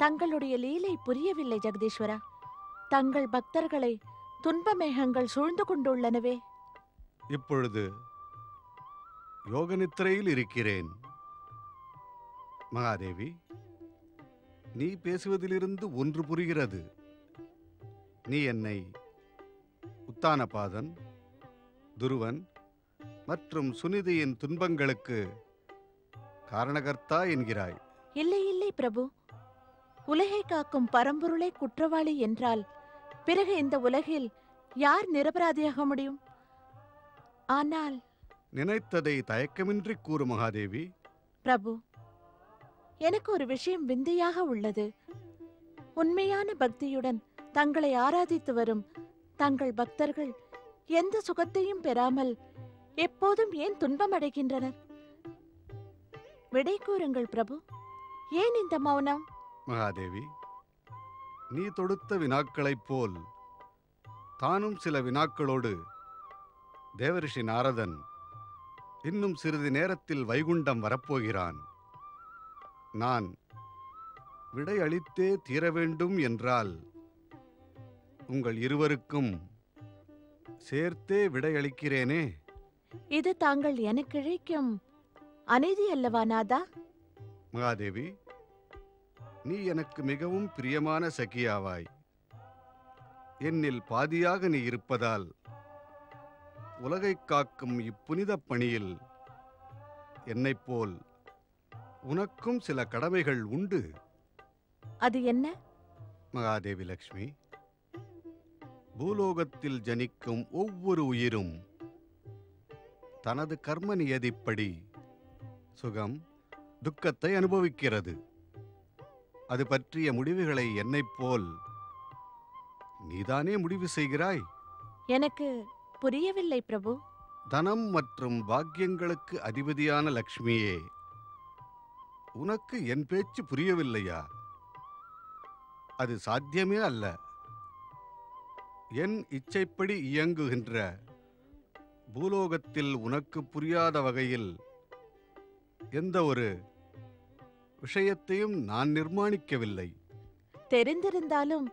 தங்களுடைய லீலை புரியவில்லை ஜெகதீஸ்வரா. தங்கள் பக்தர்களை துன்பமேகங்கள் சூழ்ந்து கொண்டுள்ளனவே. இப்பொழுது யோகநித்திரையில் இருக்கிறேன். மகாதேவி, நீ பேசுவதிலிருந்து ஒன்று புரிகிறது. நீ என்னை உத்தானபாதன், துருவன் மற்றும் சுனிதியின் துன்பங்களுக்கு காரணகர்த்தா என்கிறாய். இல்லை இல்லை பிரபு. உலகை காக்கும் பரம்பொருளை குற்றவாளி என்றால் பிறகு இந்த உலகில் யார் நிரபராதியாக முடியும்? ஆனால் நினைத்ததை தயக்கமின்றி கூறு மகாதேவி. பிரபு, எனக்கு ஒரு விஷயம் விந்தையாக உள்ளது. உண்மையான பக்தியுடன் தங்களை ஆராதித்து வரும் தங்கள் பக்தர்கள் எந்த சுகத்தையும் பெறாமல் எப்போதும் ஏன் துன்பமடைகின்றனர்? விடை கூறுங்கள் பிரபு. ஏன் இந்த மௌனம்? மகாதேவி, நீ தொடுத்த வினாக்களைப் போல் தானும் சில வினாக்களோடு தேவரிஷி நாரதன் இன்னும் சிறிது நேரத்தில் வைகுண்டம் வரப்போகிறான். நான் விடை அளித்தே தீர வேண்டும் என்றால் உங்கள் இருவருக்கும் சேர்த்தே விடையளிக்கிறேனே. இது தாங்கள் எனக்கு இழைக்கும் அநீதி அல்லவா நாதா? மகாதேவி, நீ எனக்கு மிகவும் பிரியமான சகியாவாய். என்னில் பாதியாக நீ இருப்பதால் உலகைக் காக்கும் இப்புனித பணியில் என்னைப் போல் உனக்கும் சில கடமைகள் உண்டு. அது என்ன? மகாதேவி லக்ஷ்மி, பூலோகத்தில் ஜனிக்கும் ஒவ்வொரு உயிரும் தனது கர்ம நியதிப்படி சுகம் துக்கத்தை அனுபவிக்கிறது. அது பற்றிய முடிவுகளை என்னைப் போல் நீதானே முடிவு செய்கிறாய். எனக்கு புரியவில்லை பிரபு. தனம் மற்றும் பாக்கியங்களுக்கு அதிபதியான லக்ஷ்மியே, உனக்கு என் பேச்சு புரியவில்லையா? அது சாத்தியமே அல்ல. என் இச்சைப்படி இயங்குகின்ற பூலோகத்தில் உனக்கு புரியாத வகையில் எந்த ஒரு விஷயத்தையும் நான் நிர்மாணிக்கவில்லை. தெரிந்திருந்தாலும்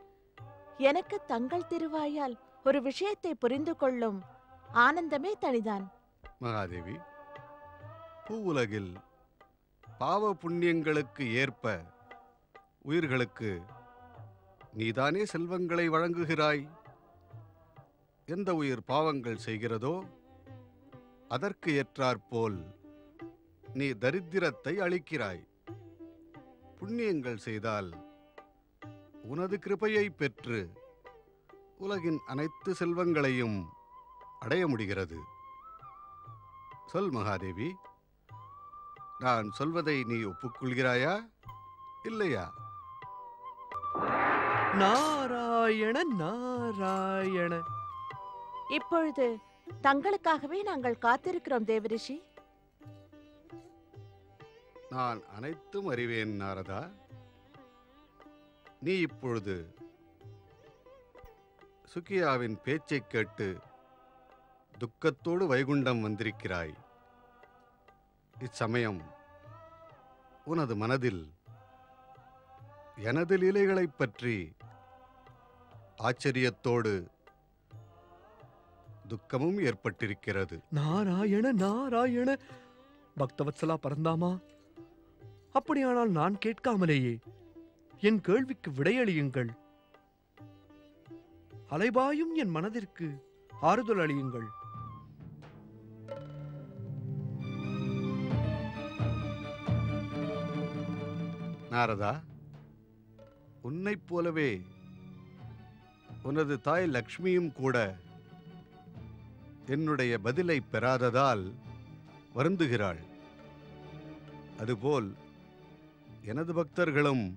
எனக்கு தங்கள் திருவாயால் ஒரு விஷயத்தை புரிந்து கொள்ளும் ஆனந்தமே தனிதான். மகாதேவி, பூவுலகில் பாவ புண்ணியங்களுக்கு ஏற்ப உயிர்களுக்கு நீதானே செல்வங்களை வழங்குகிறாய். எந்த உயிர் பாவங்கள் செய்கிறதோ அதற்கு ஏற்றாற்போல் நீ தரித்திரத்தை அளிக்கிறாய். புண்ணியங்கள் செய்தால் உனது கிருபையை பெற்று உலகின் அனைத்து செல்வங்களையும் அடைய முடிகிறது. சொல் மகாதேவி, நான் சொல்வதை நீ ஒப்புக்கொள்கிறாயா இல்லையா? நாராயண நாராயண. இப்பொழுது தங்களுக்காகவே நாங்கள் காத்திருக்கிறோம் தேவரிஷி. நான் அனைத்தும் அறிவேன் நாரதா. நீ இப்பொழுது சுகியாவின் பேச்சைக் கேட்டு துக்கத்தோடு வைகுண்டம் வந்திருக்கிறாய். இச்சமயம் உனது மனதில் எனது லீலைகளைப் பற்றி ஆச்சரியத்தோடு துக்கமும் ஏற்பட்டிருக்கிறது. நாராயண நாராயண. பக்தவத்சலா பரந்தாமா, அப்படியானால் நான் கேட்காமலேயே என் கேள்விக்கு விடையளியுங்கள். அலைபாயும் என் மனதிற்கு ஆறுதல் அளியுங்கள். நாரதா, உன்னைப் போலவே உனது தாய் லக்ஷ்மியும் கூட என்னுடைய பதிலை பெறாததால் வருந்துகிறாள். அதுபோல் எனது பக்தர்களும்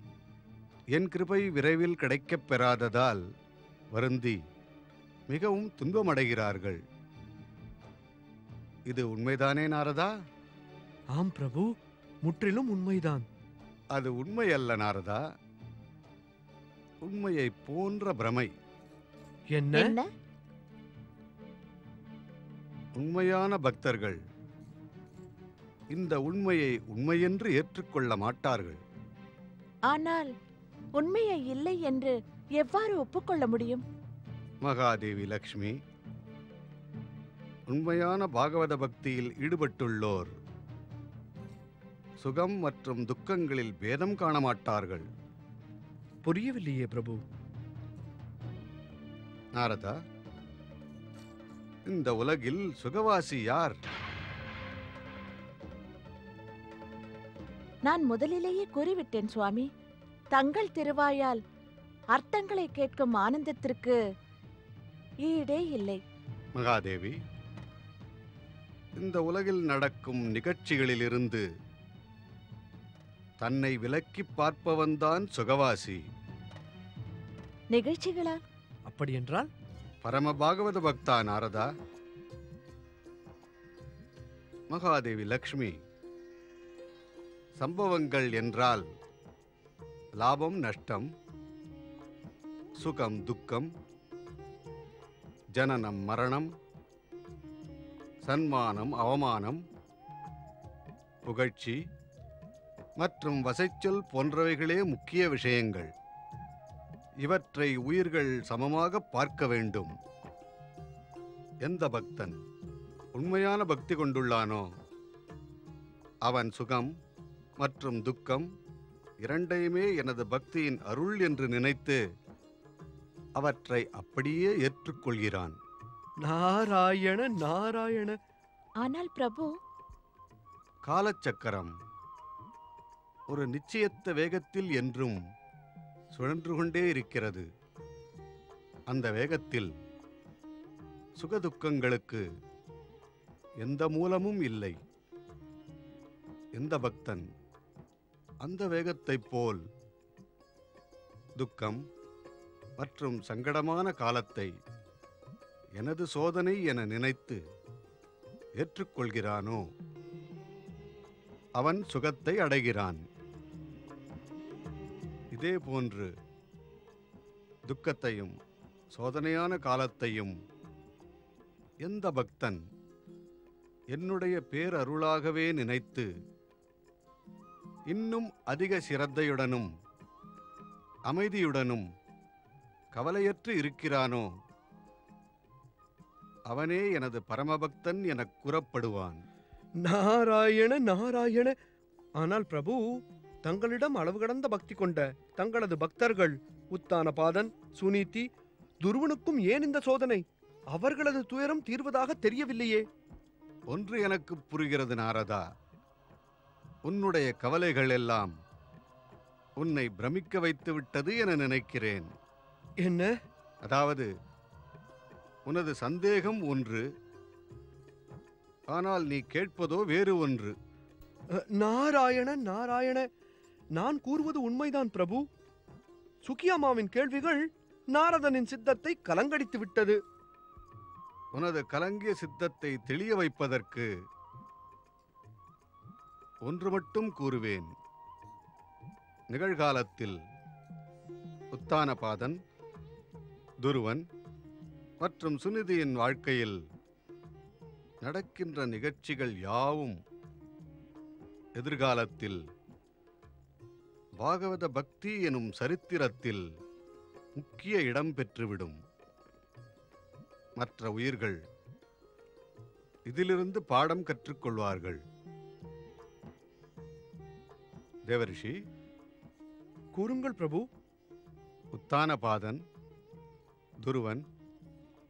என் கிருபை விரைவில் கிடைக்கப் பெறாததால் வருந்தி மிகவும் துன்பமடைகிறார்கள். இது உண்மைதானே நாரதா? ஆம் பிரபு, முற்றிலும் உண்மைதான். அது உண்மை அல்ல நாரதா, உண்மையை போன்ற பிரமை. என்ன? உண்மையான பக்தர்கள் இந்த உண்மையை உண்மையென்று ஏற்றுக்கொள்ள மாட்டார்கள். ஆனால் உண்மையை இல்லை என்று எவ்வாறு ஒப்புக்கொள்ள முடியும்? மகாதேவி லக்ஷ்மி, உண்மையான பாகவத பக்தியில் ஈடுபட்டுள்ளோர் சுகம் மற்றும் துக்கங்களில் பேதம் காண மாட்டார்கள். புரியவில்லையே பிரபு. நாரதா, இந்த உலகில் சுகவாசி யார்? நான் முதலிலேயே கூறிவிட்டேன் சுவாமி. தங்கள் திருவாயால் அர்த்தங்களை கேட்கும் ஆனந்தத்திற்கு ஈடே இல்லை. மகாதேவி, இந்த உலகில் நடக்கும் நிகழ்ச்சிகளிலிருந்து தன்னை விலக்கிப் பார்ப்பவன்தான் சுகவாசி. நிகழ்ச்சிகளா? அப்படியென்றால்? பரம பாகவத பக்தா நாரதா, மகாதேவி லக்ஷ்மி, சம்பவங்கள் என்றால் லாபம் நஷ்டம், சுகம் துக்கம், ஜனனம் மரணம், சன்மானம் அவமானம், புகழ்ச்சி மற்றும் வசைச்சொல் போன்றவைகளே முக்கிய விஷயங்கள். இவற்றை உயிர்கள் சமமாக பார்க்க வேண்டும். எந்த பக்தன் உண்மையான பக்தி கொண்டுள்ளானோ அவன் சுகம் மற்றும் துக்கம் இரண்டையுமே எனது பக்தியின் அருள் என்று நினைத்து அவற்றை அப்படியே ஏற்றுக்கொள்கிறான். நாராயண நாராயண. ஆனால் பிரபு, காலச்சக்கரம் ஒரு நிச்சயத்த வேகத்தில் என்றும் சுழன்று கொண்டே இருக்கிறது. அந்த வேகத்தில் சுகதுக்கங்களுக்கு எந்த மூலமும் இல்லை. எந்த பக்தன் அந்த வேகத்தைப் போல் துக்கம் மற்றும் சங்கடமான காலத்தை எனது சோதனை என நினைத்து ஏற்றுக்கொள்கிறானோ அவன் சுகத்தை அடைகிறான். இதே போன்று துக்கத்தையும் சோதனையான காலத்தையும் எந்த பக்தன் என்னுடைய பேரருளாகவே நினைத்து இன்னும் அதிக சிரத்தையுடனும் அமைதியுடனும் கவலையற்று இருக்கிறானோ அவனே எனது பரமபக்தன் எனக் கூறப்படுவான். நாராயண நாராயண. ஆனால் பிரபு, தங்களிடம் அளவு கடந்த பக்தி கொண்ட தங்களது பக்தர்கள் உத்தானபாதன், சுனீதி, துருவனுக்கும் ஏன் இந்த சோதனை? அவர்களது துயரம் தீர்வதாக தெரியவில்லையே. ஒன்று எனக்கு புரிகிறது நாரதா. உன்னுடைய கவலைகள் எல்லாம் உன்னை பிரமிக்க வைத்து விட்டது என நினைக்கிறேன். என்ன? அதாவது உனது சந்தேகம் ஒன்று, ஆனால் நீ கேட்பதோ வேறு ஒன்று. நாராயண நாராயண. நான் கூறுவது உண்மைதான் பிரபு. சுக்கியாமாவின் கேள்விகள் நாரதனின் சித்தத்தை கலங்கடித்து விட்டது. உனது கலங்கிய சித்தத்தை தெளிய வைப்பதற்கு ஒன்று மட்டும் கூறுவேன். நிகழ்காலத்தில் உத்தானபாதன், துருவன் மற்றும் சுனிதியின் வாழ்க்கையில் நடக்கின்ற நிகழ்ச்சிகள் யாவும் எதிர்காலத்தில் பாகவத பக்தி எனும் சரித்திரத்தில் முக்கிய இடம் பெற்றுவிடும். மற்ற உயிர்கள் இதிலிருந்து பாடம் கற்றுக்கொள்வார்கள். தேவரிஷி, கூறுங்கள் பிரபு. உத்தானபாதன், துருவன்,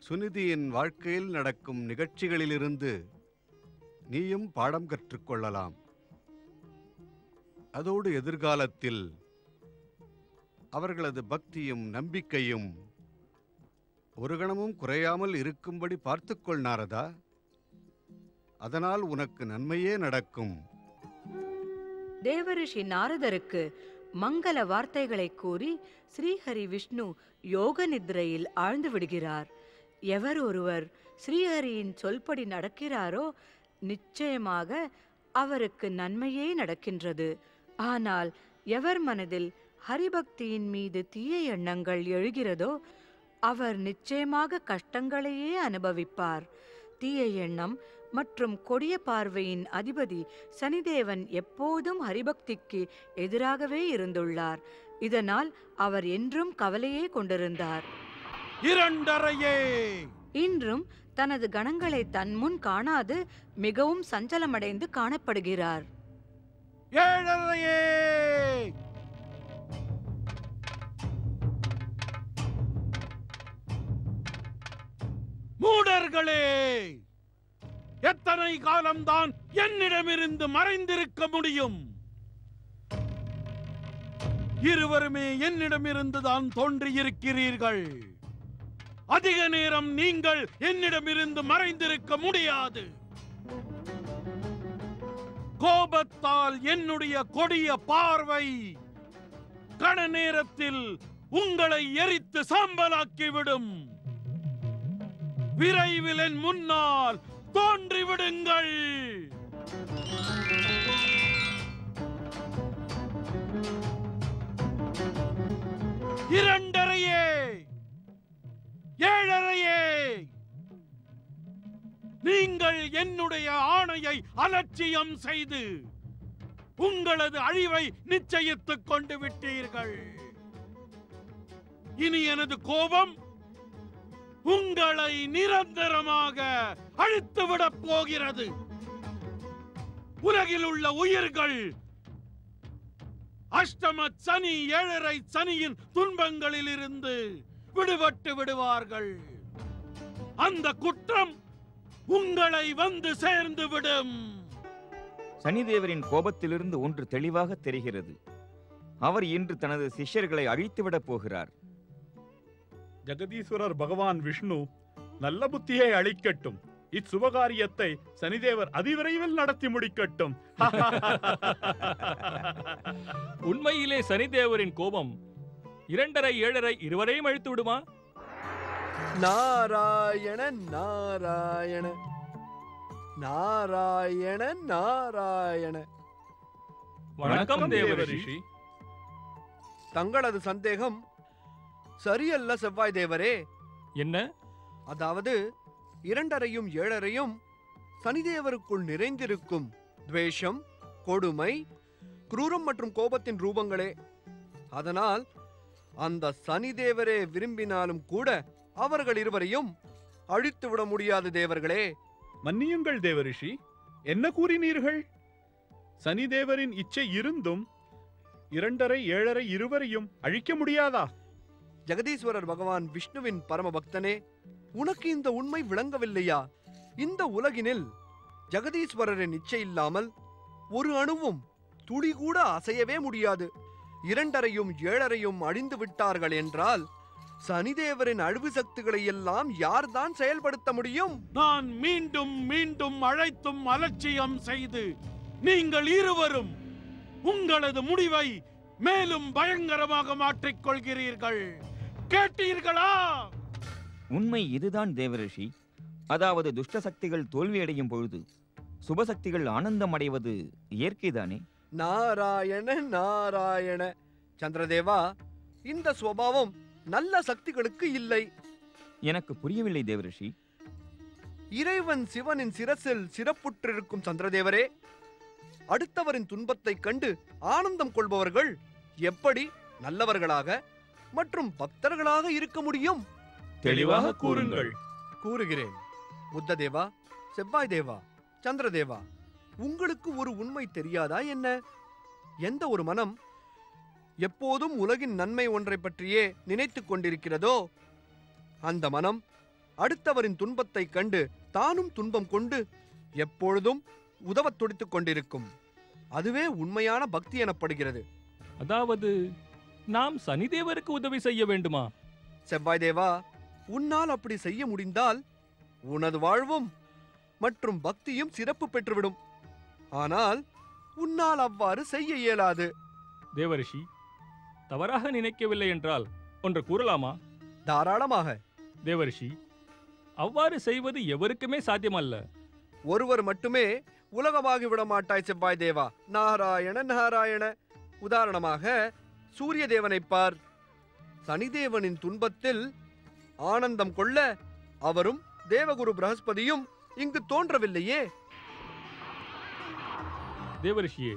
சுனிதியின் வாழ்க்கையில் நடக்கும் நிகழ்ச்சிகளிலிருந்து நீயும் பாடம் கற்றுக்கொள்ளலாம். அதோடு எதிர்காலத்தில் அவர்களது பக்தியும் நம்பிக்கையும் ஒரு கணமும் குறையாமல் இருக்கும்படி பார்த்துக்கொள் நாரதா. அதனால் உனக்கு நன்மையே நடக்கும். தேவரிஷி நாரதருக்கு மங்கள வார்த்தைகளை கூறி ஸ்ரீஹரி விஷ்ணு யோக நித்ரையில் ஆழ்ந்து விடுகிறார். எவர் ஒருவர் ஸ்ரீஹரியின் சொல்படி நடக்கிறாரோ நிச்சயமாக அவருக்கு நன்மையே நடக்கின்றது. ஆனால் எவர் மனதில் ஹரிபக்தியின் மீது தீய எண்ணங்கள் எழுகிறதோ அவர் நிச்சயமாக கஷ்டங்களையே அனுபவிப்பார். தீய எண்ணம் மற்றும் கொடிய பார்வையின் அதிபதி சனிதேவன் எப்போதும் ஹரிபக்திக்கு எதிராகவே இருந்துள்ளார். இதனால் அவர் என்றும் கவலையே கொண்டிருந்தார். இன்றும் தனது கணங்களை தன்முன் காணாது மிகவும் சஞ்சலமடைந்து காணப்படுகிறார். மூடர்களே, எத்தனை காலம்தான் என்னிடமிருந்து மறைந்திருக்க முடியும்? இருவருமே என்னிடமிருந்து தான் தோன்றியிருக்கிறீர்கள். அதிக நேரம் நீங்கள் என்னிடமிருந்து மறைந்திருக்க முடியாது. கோபத்தால் என்னுடைய கொடிய பார்வை கண நேரத்தில் உங்களை எரித்து சாம்பலாக்கிவிடும். விரைவில் என் முன்னால் தோன்றிவிடுங்கள். இரண்டரையே, ஏழரையே, நீங்கள் என்னுடைய ஆணையை அலட்சியம் செய்து உங்களது அழிவை நிச்சயித்துக் கொண்டு விட்டீர்கள். இனி எனது கோபம் உங்களை நிரந்தரமாக அழித்துவிடப் போகிறது. உலகில் உள்ள உயிர்கள் அஷ்டம சனி, ஏழரை சனியின் துன்பங்களில் இருந்து விடுபட்டு விடுவார்கள். அந்த குற்றம் உங்களை வந்து சேர்ந்து விடும். சனிதேவரின் கோபத்திலிருந்து ஒன்று தெளிவாக தெரிகிறது. அவர் இன்று தனது சிஷ்யர்களை அழித்துவிடப் போகிறார். ஜெகதீஸ்வரர் பகவான் விஷ்ணு நல்ல புத்தியை அளிக்கட்டும். இச்சுபகாரியத்தை சனிதேவர் அதிவிரைவில் நடத்தி முடிக்கட்டும். உண்மையிலே சனிதேவரின் கோபம் 2.5 7.5 இருவரையும் அழித்து விடுமா? நாராயண நாராயண நாராயண நாராயண. வணக்கம் தேவரிஷி. தங்களது சந்தேகம் சரியல்ல செவ்வாய் தேவரே. என்ன? அதாவது 2.5 7.5 சனிதேவருக்குள் நிறைந்திருக்கும் துவேஷம், கொடுமை, குரூரம் மற்றும் கோபத்தின் ரூபங்களே. அதனால் அந்த சனிதேவரே விரும்பினாலும் கூட அவர்கள் இருவரையும் அழித்து விட முடியாது தேவர்களே. மன்னியுங்கள் தேவரிஷி, என்ன கூறினீர்கள்? சனிதேவரின் இச்சை இருந்தும் 2.5 7.5 இருவரையும் அழிக்க முடியாதா? ஜெகதீஸ்வரர் பகவான் விஷ்ணுவின் பரம பக்தனே, உனக்கு இந்த உண்மை விளங்கவில்லையா? இந்த உலகினில் ஜெகதீஸ்வரரின் இச்சை இல்லாமல் ஒரு அணுவும் துளி கூட அசையவே முடியாது. 2.5 7.5 அழிந்து விட்டார்கள் என்றால் சனிதேவரின் அழிவு சக்திகளை எல்லாம் யார்தான் செயல்படுத்த முடியும்? நான் மீண்டும் மீண்டும் அழைத்தும் அலட்சியம் செய்து நீங்கள் இருவரும் உங்களது முடிவை மேலும் பயங்கரமாக மாற்றிக் கொள்கிறீர்கள். கேட்டீர்களா? உண்மை இதுதான் தேவரிஷி. அதாவது துஷ்ட சக்திகள் தோல்வியடையும் பொழுது சுபசக்திகள் ஆனந்தம் அடைவது இயற்கைதானே? நாராயண நாராயண. சந்திரதேவா, இந்த சுபாவம் நல்ல சக்திகளுக்கு இல்லை. எனக்கு புரியவில்லை தேவரிஷி. இறைவன் சிவனின் சிரசில் சிறப்புற்றிருக்கும் சந்திரதேவரே, அடுத்தவரின் துன்பத்தை கண்டு ஆனந்தம் கொள்பவர்கள் எப்படி நல்லவர்களாக மற்றும் பக்தர்களாக இருக்க முடியும்? தெளிவாக கூறுங்கள். கூறுகிறேன். புத்த தேவா, செவ்வாய் தேவா, சந்திரதேவா, உங்களுக்கு ஒரு உண்மை தெரியாதா என்ன? எந்த ஒரு மனம் எப்போதும் உலகின் நன்மை ஒன்றை பற்றியே நினைத்துக் கொண்டிருக்கிறதோ அந்த மனம் அடுத்தவரின் துன்பத்தை கண்டு தானும் துன்பம் கொண்டு எப்பொழுதும் உதவத் துடித்துக் கொண்டிருக்கும். அதுவே உண்மையான பக்தி எனப்படுகிறது. அதாவது நாம் சனிதேவருக்கு உதவி செய்ய வேண்டுமா? செவ்வாய் தேவா, உன்னால் அப்படி செய்ய முடிந்தால் உனது வாழ்வும் மற்றும் பக்தியும் சிறப்பு பெற்றுவிடும். ஆனால் உன்னால் அவ்வாறு செய்ய இயலாது. தேவரிஷி, தவறாக நினைக்கவில்லை என்றால் ஒன்று கூறலாமா? தாராளமாக. தேவரிஷி, அவ்வாறு செய்வது எவருக்குமே சாத்தியமல்ல. ஒருவர் மட்டுமே உலகமாகி விட மாட்டாய் செவ்வாய் தேவா. நாராயண நாராயண. உதாரணமாக சூரிய தேவனை பார். சனிதேவனின் துன்பத்தில் ஆனந்தம் கொள்ள அவரும் தேவகுரு பிரகஸ்பதியும் இங்கு தோன்றவில்லையே. தேவரிஷியே,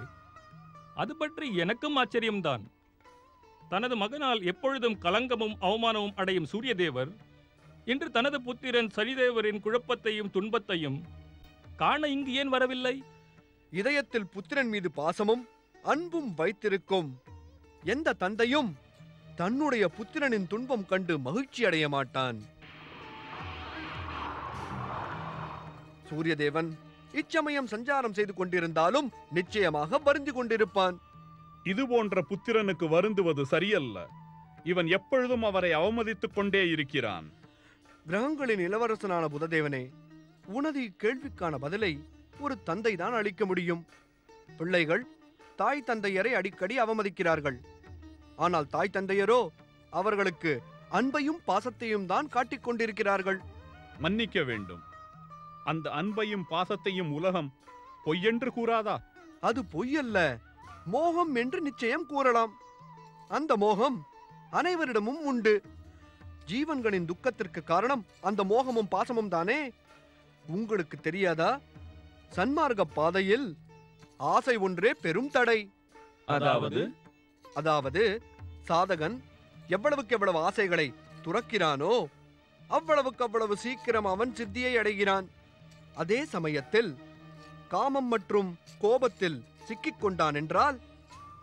அது பற்றி எனக்கும் ஆச்சரியம்தான். தனது மகனால் எப்பொழுதும் கலங்கமும் அவமானமும் அடையும் சூரியதேவர் இன்று தனது புத்திரன் சனிதேவரின் குழப்பத்தையும் துன்பத்தையும் காண இங்கு ஏன் வரவில்லை? இதயத்தில் புத்திரன் மீது பாசமும் அன்பும் வைத்திருக்கும் எந்த தந்தையும் தன்னுடைய புத்திரனின் துன்பம் கண்டு மகிழ்ச்சி அடைய மாட்டான். சூரியதேவன் இச்சமயம் சஞ்சாரம் செய்து கொண்டிருந்தாலும் நிச்சயமாக வருந்தி கொண்டிருப்பான். இது போன்ற புத்திரனுக்கு வருந்துவது சரியல்ல. இவன் எப்பொழுதும் அவரை அவமதித்துக் கொண்டே இருக்கிறான். கிரகங்களின் இளவரசனான புததேவனே, உனது கேள்விக்கான பதிலை ஒரு தந்தை தான் அளிக்க முடியும். பிள்ளைகள் தாய் தந்தையரை அடிக்கடி அவமதிக்கிறார்கள். ஆனால் தாய் தந்தையரோ அவர்களுக்கு அன்பையும் பாசத்தையும் தான் காட்டிக் கொண்டிருக்கிறார்கள். மன்னிக்க வேண்டும். அந்த அன்பையும் பாசத்தையும் உலகம் பொய்யென்று கூறாதா? அது பொய்யல்ல, மோகம் என்று நிச்சயம் கூறலாம். அந்த மோகம் அனைவரிடமும் உண்டு. ஜீவன்களின் துக்கத்திற்கு காரணம் அந்த மோகமும் பாசமும் தானே. உங்களுக்கு தெரியாதா? சன்மார்க்க பாதையில் ஆசை ஒன்றே பெரும் தடை. அதாவது சாதகன் எவ்வளவுக்கு எவ்வளவு ஆசைகளை துறக்கிறானோ அவ்வளவுக்கு அவ்வளவு சீக்கிரம் அவன் சித்தியை அடைகிறான். அதே சமயத்தில் காமம் மற்றும் கோபத்தில் சிக்கிக் கொண்டான் என்றால்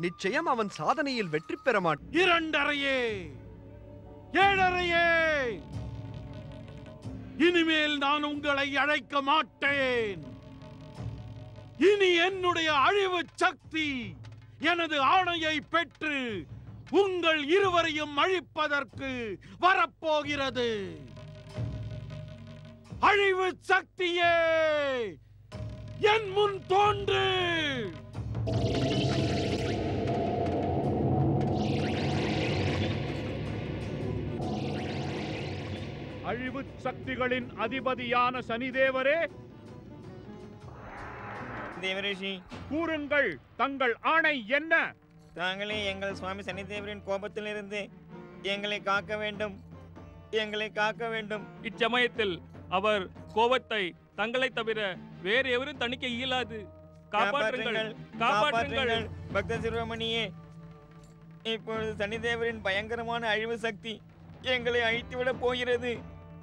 நிச்சயம் அவன் சாதனையில் வெற்றி பெற மாட்டான். 2:30 இனிமேல் நான் உங்களை அழைக்க மாட்டேன். இனி என்னுடைய அழிவு சக்தி எனது ஆணையை பெற்று உங்கள் இருவரையும் அழிப்பதற்கு வரப்போகிறது. அழிவு சக்தியே, என் முன் தோன்று. அழிவு சக்திகளின் அதிபதியான சனிதேவரே, தேவரிஷி, கூறுங்கள், தங்கள் ஆணை என்ன? தாங்களே எங்கள் சுவாமி சனிதேவரின் கோபத்திலிருந்து எங்களை காக்க வேண்டும், எங்களை காக்க வேண்டும். இச்சமயத்தில் அவர் கோபத்தை தங்களை தவிர வேறு எவரும் தணிக்க இயலாது. காப்பாற்றுங்கள், காப்பாற்றுங்கள். பக்த சிரோமணியே, இப்பொழுது சனிதேவரின் பயங்கரமான அழிவு சக்தி எங்களை அழித்துவிட போகிறது.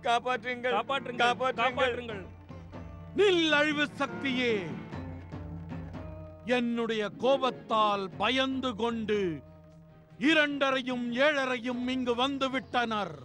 காப்பாற்றுங்கள், காப்பாற்றுங்கள், காப்பாற்றுங்கள். நில் அழிவு சக்தியே, என்னுடைய கோபத்தால் பயந்து கொண்டு 2:30 7:30 இங்கு வந்து விட்டனர்.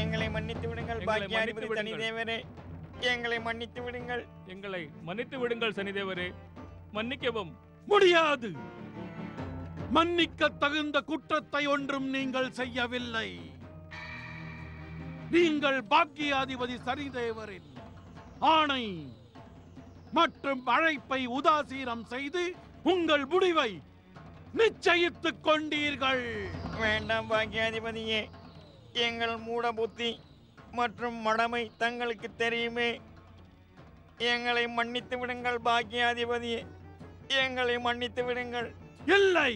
எங்களை மன்னித்து விடுங்கள் பாக்கியாதிபதி சனிதேவரே, எங்களை மன்னித்து விடுங்கள். எங்களை மன்னித்து விடுங்கள் சனிதேவரே, மன்னிக்கவும். முடியாது. மன்னிக்க தகுந்த குற்றத்தை ஒன்றும் நீங்கள் செய்யவில்லை. நீங்கள் பாக்கியாதிபதி சனிதேவரின் ஆணை மற்றும் அழைப்பை உதாசீனம் செய்து உங்கள் முடிவை நிச்சயித்துக் கொண்டீர்கள். வேண்டாம் பாக்கியாதிபதியே, எங்கள் மூட புத்தி மற்றும் மடமை தங்களுக்கு தெரியுமே. எங்களை மன்னித்து விடுங்கள் பாக்கியாதிபதியே, எங்களை மன்னித்து விடுங்கள். இல்லை,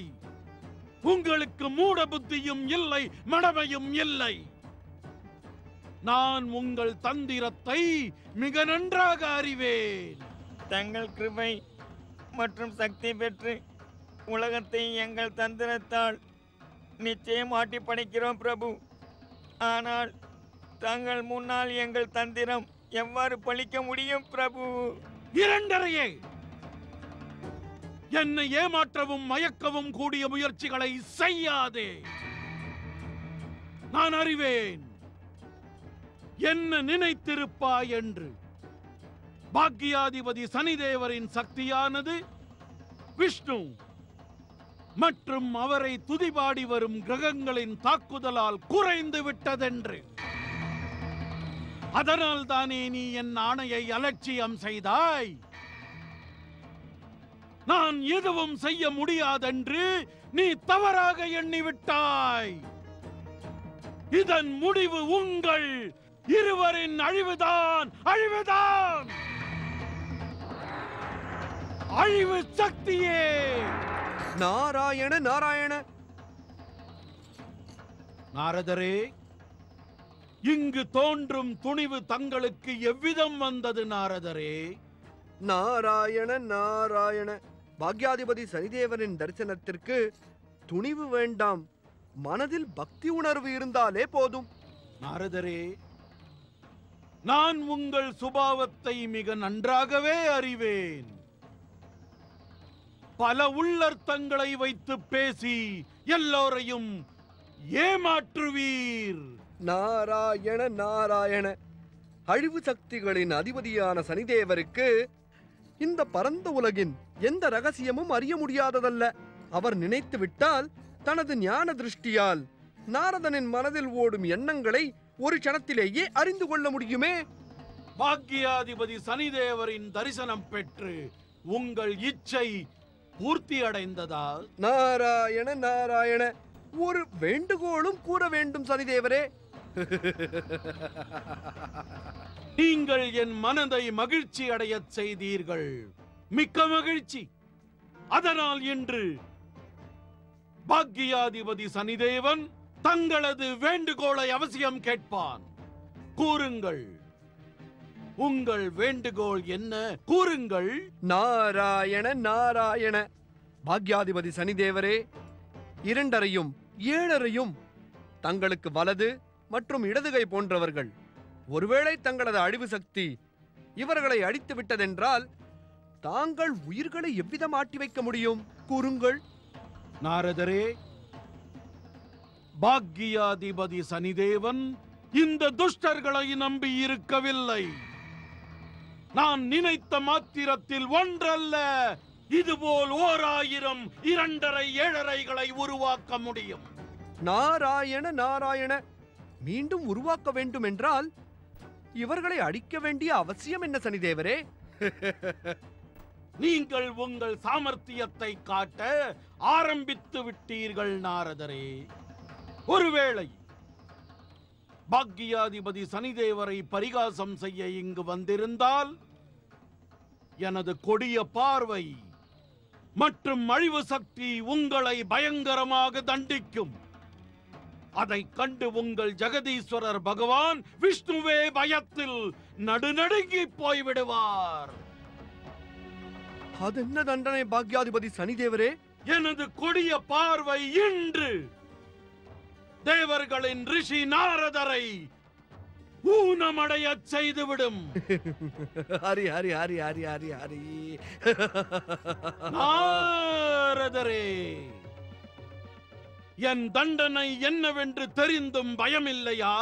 உங்களுக்கு மூட புத்தியும் இல்லை, மடமையும் இல்லை. நான் உங்கள் தந்திரத்தை மிக நன்றாக அறிவேன். தங்கள் கிருபை மற்றும் சக்தி பெற்று உலகத்தை எங்கள் தந்திரத்தால் நிச்சயம் ஆட்டி படைக்கிறோம் பிரபு. ஆனால் தங்கள் முன்னால் எங்கள் தந்திரம் எவ்வாறு பழிக்க முடியும் பிரபு? 2:30 என்னை ஏமாற்றவும் மயக்கவும் கூடிய முயற்சிகளை செய்யாதே. நான் அறிவேன் என்ன நினைத்திருப்பாய் என்று. பாக்கியாதிபதி சனிதேவரின் சக்தியானது விஷ்ணு மற்றும் அவரை துதிபாடி வரும் கிரகங்களின் தாக்குதலால் குறைந்து விட்டதென்று. அதனால் தானே நீ என் ஆணையை அலட்சியம் செய்தாய். நான் எதுவும் செய்ய முடியாதென்று நீ தவறாக எண்ணிவிட்டாய். இதன் முடிவு உங்கள் இருவரின் அழிவுதான், அழிவுதான். அழிவு சக்தியே, நாராயண நாராயண. நாரதரே, இங்கு தோன்றும் துணிவு தங்களுக்கு எவ்விதம் வந்தது நாரதரே? நாராயண நாராயண. பாக்யாதிபதி சனிதேவனின் தரிசனத்திற்கு துணிவு வேண்டாம், மனதில் பக்தி உணர்வு இருந்தாலே போதும். நாரதரே, நான் உங்கள் சுபாவத்தை மிக நன்றாகவே அறிவேன். பல உள்ளர்த்தங்களை வைத்து பேசி அழிவு சக்திகளின் அதிபதியான சனிதேவருக்கு இந்த பரந்த உலகின் எந்த ரகசியமும் அறிய முடியாததல்ல. அவர் நினைத்து விட்டால் தனது ஞான திருஷ்டியால் நாரதனின் மனதில் ஓடும் எண்ணங்களை ஒரு கணத்திலேயே அறிந்து கொள்ள முடியுமே. பாக்கியாதிபதி சனிதேவரின் தரிசனம் பெற்று உங்கள் இச்சை பூர்த்தி அடைந்ததா? நாராயண நாராயண, ஒரு வேண்டுகோளும் கூற வேண்டும் சனிதேவரே. நீங்கள் என் மனதை மகிழ்ச்சி அடையச் செய்தீர்கள். மிக்க மகிழ்ச்சி. அதனால் இன்று பாக்கியாதிபதி சனிதேவன் தங்களது வேண்டுகோளை அவசியம் கேட்பான். கூறுங்கள், உங்கள் வேண்டுகோள் என்ன? கூறுங்கள். நாராயண நாராயண. பாக்யாதிபதி சனிதேவரே, 2 7 தங்களுக்கு வலது மற்றும் இடதுகை போன்றவர்கள். ஒருவேளை தங்களது அழிவு சக்தி இவர்களை அடித்து விட்டதென்றால் தாங்கள் உயிர்களை எவ்விதம் ஆட்டி வைக்க முடியும்? கூறுங்கள். நாரதரே, பாக்கியாதிபதி சனிதேவன் இந்த துஷ்டர்களை நம்பி இருக்கவில்லை. நான் நினைத்த மாத்திரத்தில் ஒன்றல்ல, இதுபோல் 1000 2.5 7.5களை உருவாக்க முடியும். நாராயண நாராயண. மீண்டும் உருவாக்க வேண்டும் என்றால் இவர்களை அடிக்க வேண்டிய அவசியம் என்ன சனிதேவரே? நீங்கள் உங்கள் சாமர்த்தியத்தை காட்ட ஆரம்பித்து விட்டீர்கள் நாரதரே. ஒருவேளை பாக்கியாதிபதி சனிதேவரை பரிகாசம் செய்ய இங்கு வந்திருந்தால் எனது கொடிய பார்வை மற்றும் அழிவு சக்தி உங்களை பயங்கரமாக தண்டிக்கும். அதை கண்டு உங்கள் ஜெகதீஸ்வரர் பகவான் விஷ்ணுவே பயத்தில் நடுநடுங்கி போய்விடுவார். அதென்ன தண்டனை பாக்யாதிபதி சனிதேவரே? எனது கொடிய பார்வை இன்று தேவர்களின் ரிஷி நாரதரை ஊனமடைய செய்துவிடும். ஹரி ஹரி ஹரி ஹரி ஹரி ஹரி. நாரதரே, என் தண்டனை என்னவென்று தெரிந்தும் பயமில்லையா?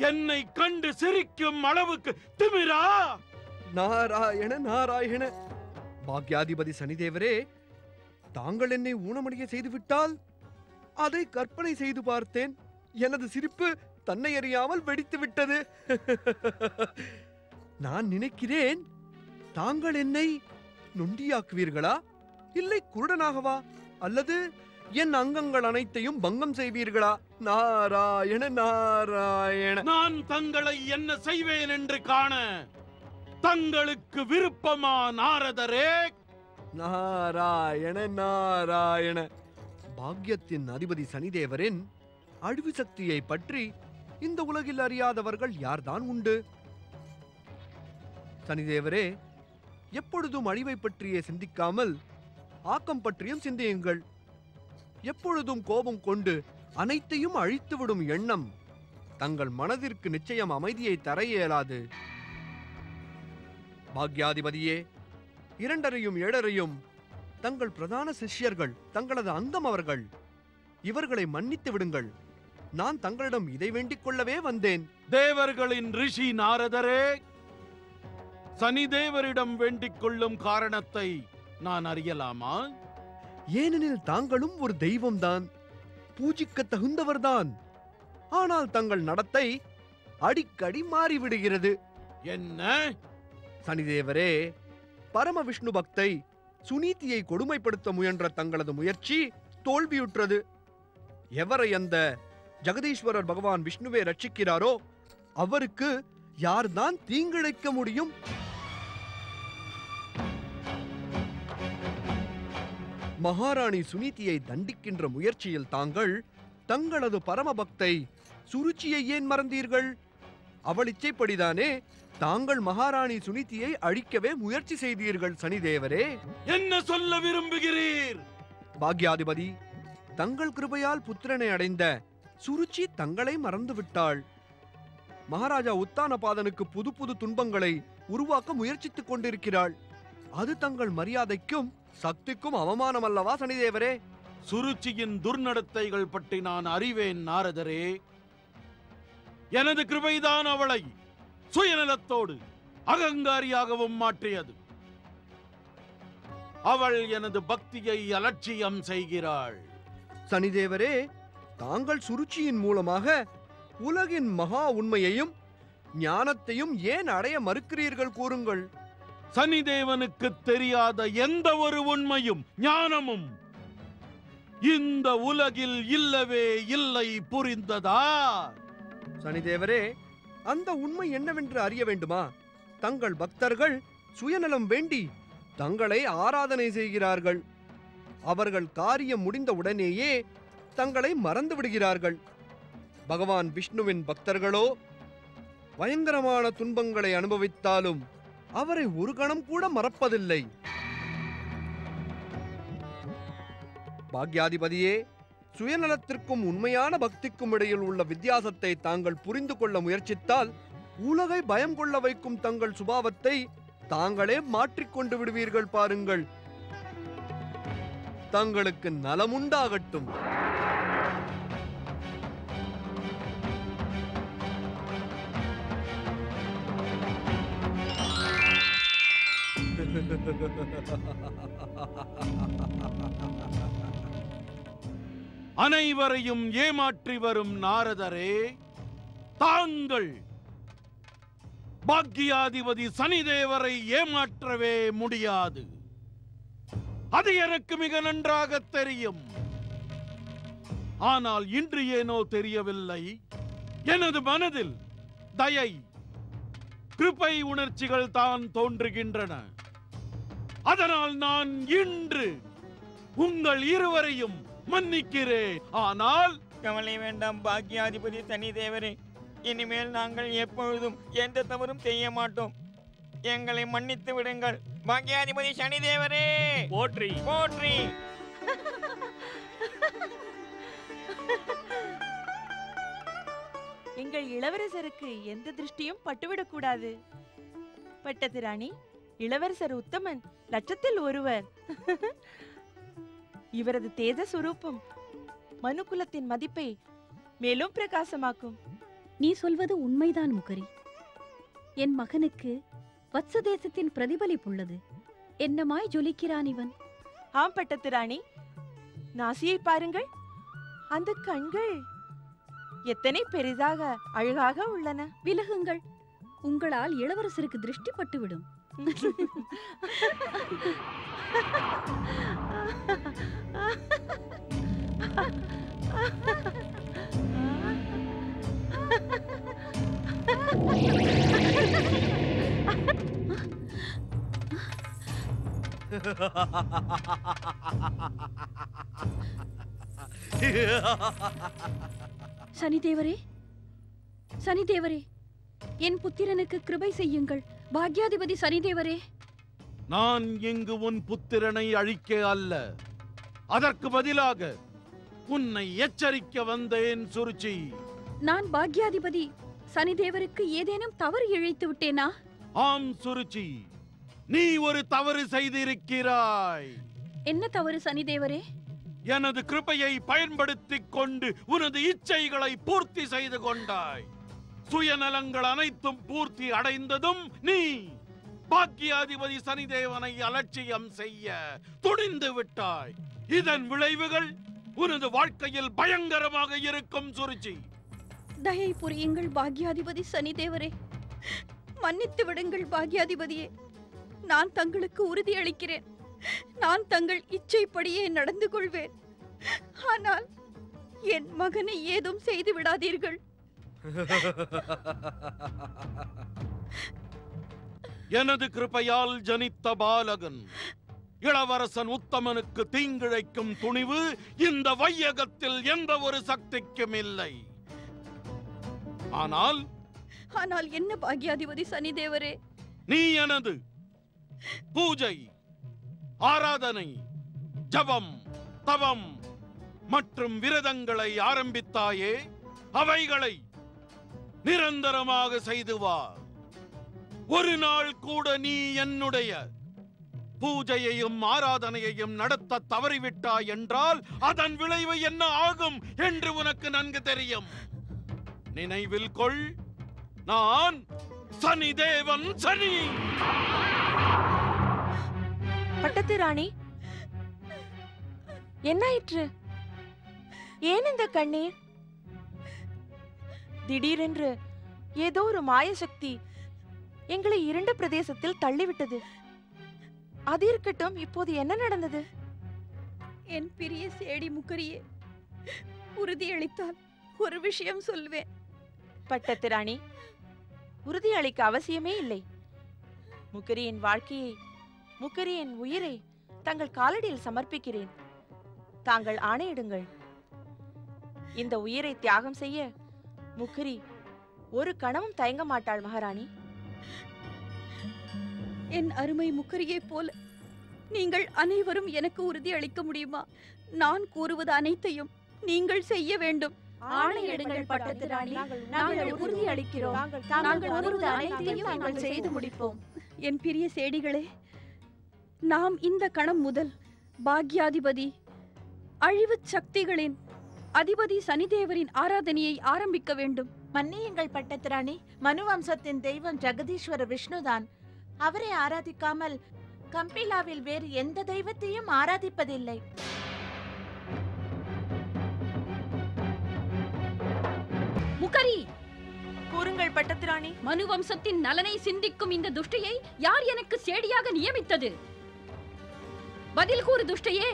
என்னை கண்டு சிரிக்கும் அளவுக்கு திமிரா? நாராயண நாராயண. பாக்யாதிபதி சனிதேவரே, தாங்கள் என்னை ஊனமடைய செய்துவிட்டால் அதை கற்பனை செய்து பார்த்தேன். எனது சிரிப்பு தன்னை அறியாமல் வெடித்து விட்டது. நான் நினைக்கிறேன், தாங்கள் என்னை நொண்டியாக்குவீர்களா, இல்லை குருடனாகவா, அல்லது என் அங்கங்கள் அனைத்தையும் பங்கம் செய்வீர்களா? நாராயண நாராயண. நான் தங்களை என்ன செய்வேன் என்று காண தங்களுக்கு விருப்பமா நாரதரே? நாராயண நாராயண. பாக்யத்தின் அதிபதி சனிதேவரின் அழிவு சக்தியை பற்றி இந்த உலகில் அறியாதவர்கள் யார்தான் உண்டு? சனிதேவரே, எப்பொழுதும் அழிவை பற்றியே சிந்திக்காமல் ஆக்கம் பற்றியும் சிந்தியுங்கள். எப்பொழுதும் கோபம் கொண்டு அனைத்தையும் அழித்துவிடும் எண்ணம் தங்கள் மனதிற்கு நிச்சயம் அமைதியை தர இயலாது. பாக்யாதிபதியே, 2 7 தங்கள் பிரதான சிஷ்யர்கள், தங்களது அங்கம் அவர்கள். இவர்களை மன்னித்து விடுங்கள். நான் தங்களிடம் இதை வேண்டிக் கொள்ளவே வந்தேன். தேவர்களின் ரிஷி நாரதரே, சனிதேவரிடம் வேண்டிக் கொள்ளும் காரணத்தை நான் அறியலாமா? ஏனெனில் தாங்களும் ஒரு தெய்வம்தான், பூஜிக்க தகுந்தவர்தான். ஆனால் தங்கள் நடத்தை அடிக்கடி மாறிவிடுகிறது. என்ன? சனிதேவரே, பரம விஷ்ணு பக்தை சுனீதியை கொடுமைப்படுத்த முயன்ற தங்களது முயற்சி தோல்வியுற்றது. எவரை அந்த ஜெகதீஸ்வரர் பகவான் விஷ்ணுவை ரட்சிக்கிறாரோ அவருக்கு யார்தான் தீங்கிழைக்க முடியும்? மகாராணி சுனீதியை தண்டிக்கின்ற முயற்சியில் தாங்கள் தங்களது பரம பக்தை சுருச்சியை ஏன் மறந்தீர்கள்? அவள் இச்சைப்படிதானே தாங்கள் மகாராணி சுனீதியை அழிக்கவே முயற்சி செய்தீர்கள் சனிதேவரே. என்ன சொல்ல விரும்புகிறீர்? பாக்யாதிபதி, தங்கள் கிருபையால் புத்திரனை அடைந்த சுருச்சி தங்களை மறந்து விட்டாள். மகாராஜா உத்தானபாதனுக்கு புது புது துன்பங்களை உருவாக்க முயற்சித்துக் கொண்டிருக்கிறாள். அது தங்கள் மரியாதைக்கும் சக்திக்கும் அவமானம் அல்லவா சனிதேவரே? சுருச்சியின் துர்நடத்தைகள் பற்றி நான் அறிவேன் நாரதரே. எனது கிருபைதான் அவளை சுயநலத்தோடு அகங்காரியாகவும் மாற்றியது. அவள் எனது பக்தியை அலட்சியம் செய்கிறாள். சனிதேவரே, தாங்கள் சுருச்சியின் மூலமாக உலகின் மகா உண்மையையும் ஞானத்தையும் ஏன் அடைய மறுக்கிறீர்கள் கூறுங்கள். சனிதேவனுக்கு தெரியாத எந்த ஒரு உண்மையும் ஞானமும் இந்த உலகில் இல்லவே இல்லை, புரிந்ததா? சனிதேவரே, அந்த உண்மை என்னவென்று அறிய வேண்டுமா? தங்கள் பக்தர்கள் சுயநலம் வேண்டி தங்களை ஆராதனை செய்கிறார்கள். அவர்கள் காரியம் முடிந்த உடனேயே தங்களை மறந்து விடுகிறார்கள். பகவான் விஷ்ணுவின் பக்தர்களோ பயங்கரமான துன்பங்களை அனுபவித்தாலும் அவரை ஒரு கணம் கூட மறப்பதில்லை. பாக்யாதிபதியே, சுயநலத்திற்கும் உண்மையான பக்திக்கும் இடையில் உள்ள வித்தியாசத்தை தாங்கள் புரிந்து கொள்ள முயற்சித்தால் உலகை பயம் கொள்ள வைக்கும் தங்கள் சுபாவத்தை தாங்களே மாற்றிக்கொண்டு விடுவீர்கள். பாருங்கள், தங்களுக்கு நலமுண்டாகட்டும். அனைவரையும் ஏமாற்றி வரும் நாரதரே, தாங்கள் பாக்யாதிபதி சனிதேவரை ஏமாற்றவே முடியாது. அது எனக்கு மிக நன்றாக தெரியும். ஆனால் இன்று ஏனோ தெரியவில்லை, எனது மனதில் தயை, கிருபை உணர்ச்சிகள் தான் தோன்றுகின்றன. அதனால் நான் இன்று உங்கள் இருவரையும் மன்னிக்கிறேன். ஆனால் கவலை வேண்டாம் பாக்யாதிபதி சனிதேவரே, இனிமேல் நாங்கள் எப்பொழுதும் எந்த தவறும் செய்ய மாட்டோம். எங்களை மன்னித்து விடுங்கள் பாக்யாதிபதி சனிதேவரே. போற்றி போற்றி. எங்கள் இளவரசருக்கு எந்த திருஷ்டியும் பட்டுவிடக் கூடாது. பட்டத்து ராணி, இளவரசர் உத்தமன் லட்சத்தில் ஒருவர். இவரது தேஜ சுரூபம் மனுக்குலத்தின் மதிப்பை மேலும் பிரகாசமாக்கும். நீ சொல்வது உண்மைதான் முகரி. என் மகனுக்கு வத்சதேசத்தின் பிரதிபலிப்புள்ளது. என்னமாய் ஜொலிக்கிறான் இவன். ஆம் பட்டத்து ராணி, நாசியை பாருங்கள். அந்த கண்கள் எத்தனை பெரிதாக அழகாக உள்ளன. விலகுங்கள், உங்களால் இளவரசருக்கு திருஷ்டி பட்டுவிடும். சனிதேவரே, சனிதேவரே, என் புத்திரனுக்கு கிருபை செய்யுங்கள். பாக்யாதிபதி சனிதேவரே. நான் இங்கு உன் புத்திரனை அழிக்க அல்ல, அதற்கு பதிலாக உன்னை எச்சரிக்க வந்தேன் சுருச்சி. நான் பாக்யாதிபதி சனிதேவருக்கு ஏதேனும் தவறு இழைத்து விட்டேனா? ஆம் சுருச்சி, நீ ஒரு தவறு செய்திருக்கிறாய். என்ன தவறு சனிதேவரே? எனது கிருபையை பயன்படுத்திக் கொண்டு உனது இச்சைகளை பூர்த்தி செய்து கொண்டாய். சுயநலங்கள் அனைத்தும் பூர்த்தி அடைந்ததும் நீ பாக்யாதிபதி சனிதேவனை அலட்சியம் செய்ய துணிந்து விட்டாய். இதன் விளைவுகள் உனது வாழ்க்கையில் பயங்கரமாக இருக்கும் சுருச்சி. தயை புரியுங்கள் பாக்யாதிபதி சனிதேவரே. மன்னித்து விடுங்கள் பாக்யாதிபதியே. நான் தங்களுக்கு உறுதியளிக்கிறேன், நான் தங்கள் இச்சைப்படியே நடந்து கொள்வேன். ஆனால் என் மகனை ஏதும் செய்து விடாதீர்கள். எனது கிருபையால் ஜனித்த பாலகன் இளவரசன் உத்தமனுக்கு தீங்கிழைக்கும் துணிவு இந்த வையகத்தில் எந்த ஒரு சக்திக்கும் இல்லை. ஆனால் என்ன பாக்யாதிபதி சனிதேவரே? நீ எனது பூஜை, ஆராதனை, ஜபம், தவம் மற்றும் விரதங்களை ஆரம்பித்தாயே, அவைகளை நிரந்தரமாக செய்து வா. ஒரு நாள் கூட நீ என்னுடைய பூஜையையும் ஆராதனையையும் நடத்த தவறிவிட்டாய் என்றால் அதன் விளைவு என்ன ஆகும் என்று உனக்கு நன்கு தெரியும். நினைவில் கொள், நான் சனி தேவன் சனி. பட்டத்து ராணி, என்னாயிற்று? ஏன் இந்த கண்ணீர்? திடீரென்று ஏதோ ஒரு மாய சக்தி எங்களை இருண்ட பிரதேசத்தில் தள்ளிவிட்டது. அது இருக்கட்டும், இப்போது என்ன நடந்தது? என் பிரிய சேடி முக்கரியே, உறுதியளித்தால் ஒரு விஷயம் சொல்வேன். பட்டத்து ராணி, உறுதியளிக்க அவசியமே இல்லை. முக்கரியின் வாழ்க்கையை, முக்கரியின் உயிரை தங்கள் காலடியில் சமர்ப்பிக்கிறேன். தாங்கள் ஆணையிடுங்கள். இந்த உயிரை தியாகம் செய்ய முக்கரி ஒரு கணமும் தயங்க மாட்டாள் மகாராணி. என் அருமை முக்கரியை போல நீங்கள் அனைவரும் எனக்கு உறுதி அளிக்க முடியுமா? நான் கூறுவது அனைத்தையும் நீங்கள் செய்ய வேண்டும். ஆணையிடுங்கள் பட்டத்து ராணி, நாங்கள் உறுதி அளிக்கிறோம். தாங்கள் கூறுவது அனைத்தையும் நாங்கள் செய்து முடிப்போம். என் பிரிய சேடிகளே, நாம் இந்த கணம் முதல் பாக்யாதிபதி அழிவு சக்திகளின் அதிபதி சனிதேவரின் ஆராதனையை ஆரம்பிக்க வேண்டும். மன்னியுங்கள் பட்டத்து ராணி, மனு வம்சத்தின் தெய்வம் ஜெகதீஸ்வர விஷ்ணுதான். அவரை ஆராதிக்காமல் கம்பிலாவில் வேறு எந்த தெய்வத்தையும் ஆராதிப்பதில்லை. முக்கரி, கூறுங்கள் பட்டத்து ராணி. மனு வம்சத்தின் நலனை சிந்திக்கும் இந்த துஷ்டையை யார் எனக்கு சேடியாக நியமித்தது? பதில் கூறு துஷ்டையே,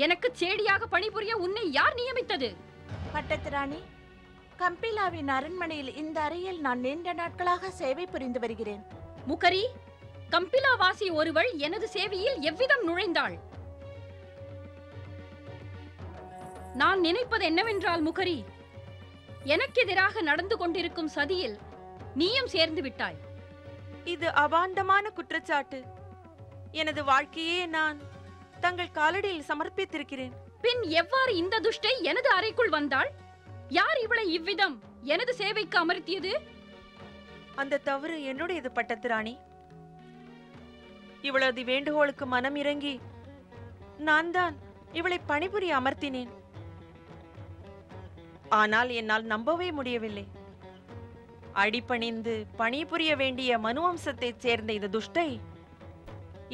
எனக்கு சேடியாக பணிபுரிய உன்னை யார் நியமித்தது? பட்டத்து ராணி, கம்பிலாவின் அரண்மனையில் இந்த அறையில் நான் நீண்ட நாட்களாக சேவை புரிந்து வருகிறேன். முக்கரி, கம்பிலாவாசி ஒருவள் எனது சேவையில் எவ்விதம் நுழைந்தாள்? நான் நினைப்பது என்னவென்றால் முக்கரி, எனக்கு எதிராக நடந்து கொண்டிருக்கும் சதியில் நீயும் சேர்ந்து விட்டாய். இது அபாண்டமான குற்றச்சாட்டு. எனது வாழ்க்கையே நான் தங்கள் காலடியில் சமர்ப்பித்திருக்கிறேன். பின் எவ்வாறு இந்த துஷ்டை எனது அறைக்குள் வந்தாள்? யார் இவளை இவ்விதம் எனது சேவைக்கு அமர்த்தியது? அந்த தவறு என்னுடையது பட்டத்து ராணி. இவளது வேண்டுகோளுக்கு மனம் இறங்கி நான் தான் இவளை பணிபுரிய அமர்த்தினேன். ஆனால் என்னால் நம்பவே முடியவில்லை. அடிபணிந்து பணிபுரிய வேண்டிய மனு வம்சத்தைச் சேர்ந்த இந்த துஷ்டை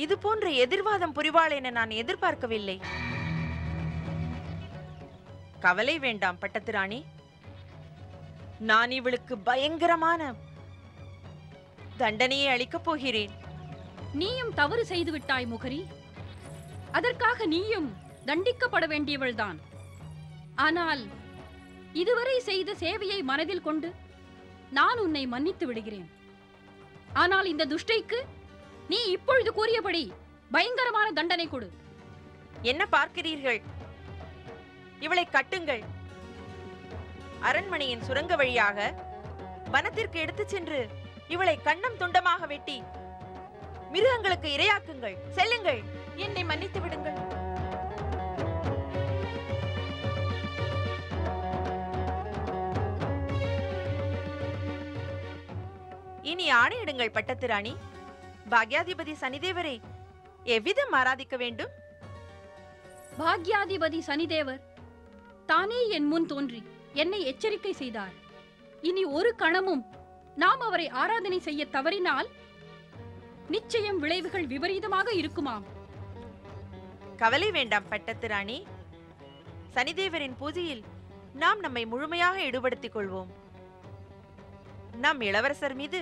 இது போன்ற எதிர்வாதம் புரிவாள் என நான் எதிர்பார்க்கவில்லை. கவலை வேண்டாம் பட்டத்து ராணி, நான் இவளுக்கு பயங்கரமான தண்டனையை அளிக்கப் போகிறேன். நீயும் தவறு செய்து விட்டாய் முகரி. அதற்காக நீயும் தண்டிக்கப்பட வேண்டியவள்தான். ஆனால் இதுவரை செய்த சேவையை மனதில் கொண்டு நான் உன்னை மன்னித்து விடுகிறேன். ஆனால் இந்த துஷ்டைக்கு நீ இப்பொழுது கூறியபடி பயங்கரமான தண்டனை கொடு. என்ன பார்க்கிறீர்கள்? இவளை கட்டுங்கள். அரண்மனையின் சுரங்க வழியாக வனத்திற்கு எடுத்துச் சென்று இவளை கண்டம் துண்டமாக வெட்டி மிருகங்களுக்கு இரையாக்குங்கள். செல்லுங்கள். என்னை மன்னித்து விடுங்கள். இனி ஆணையிடுங்கள் பட்டத்து ராணி. பாக்யாதிபதி சனிதேவரை எவ்விதம் ஆராதிக்க வேண்டும்? பாக்யாதிபதி சனிதேவர் தானே என் முன் தோன்றி என்னை எச்சரிக்கை செய்தார். இனி ஒரு கணமும் நாம் அவரை ஆராதனை செய்ய தவறினால் நிச்சயம் விளைவுகள் விபரீதமாக இருக்குமாம். கவலை வேண்டாம் பட்டத்து ராணி. சனிதேவரின் பூஜையில் நாம் நம்மை முழுமையாக ஈடுபடுத்திக் கொள்வோம். நம் இளவரசர் மீது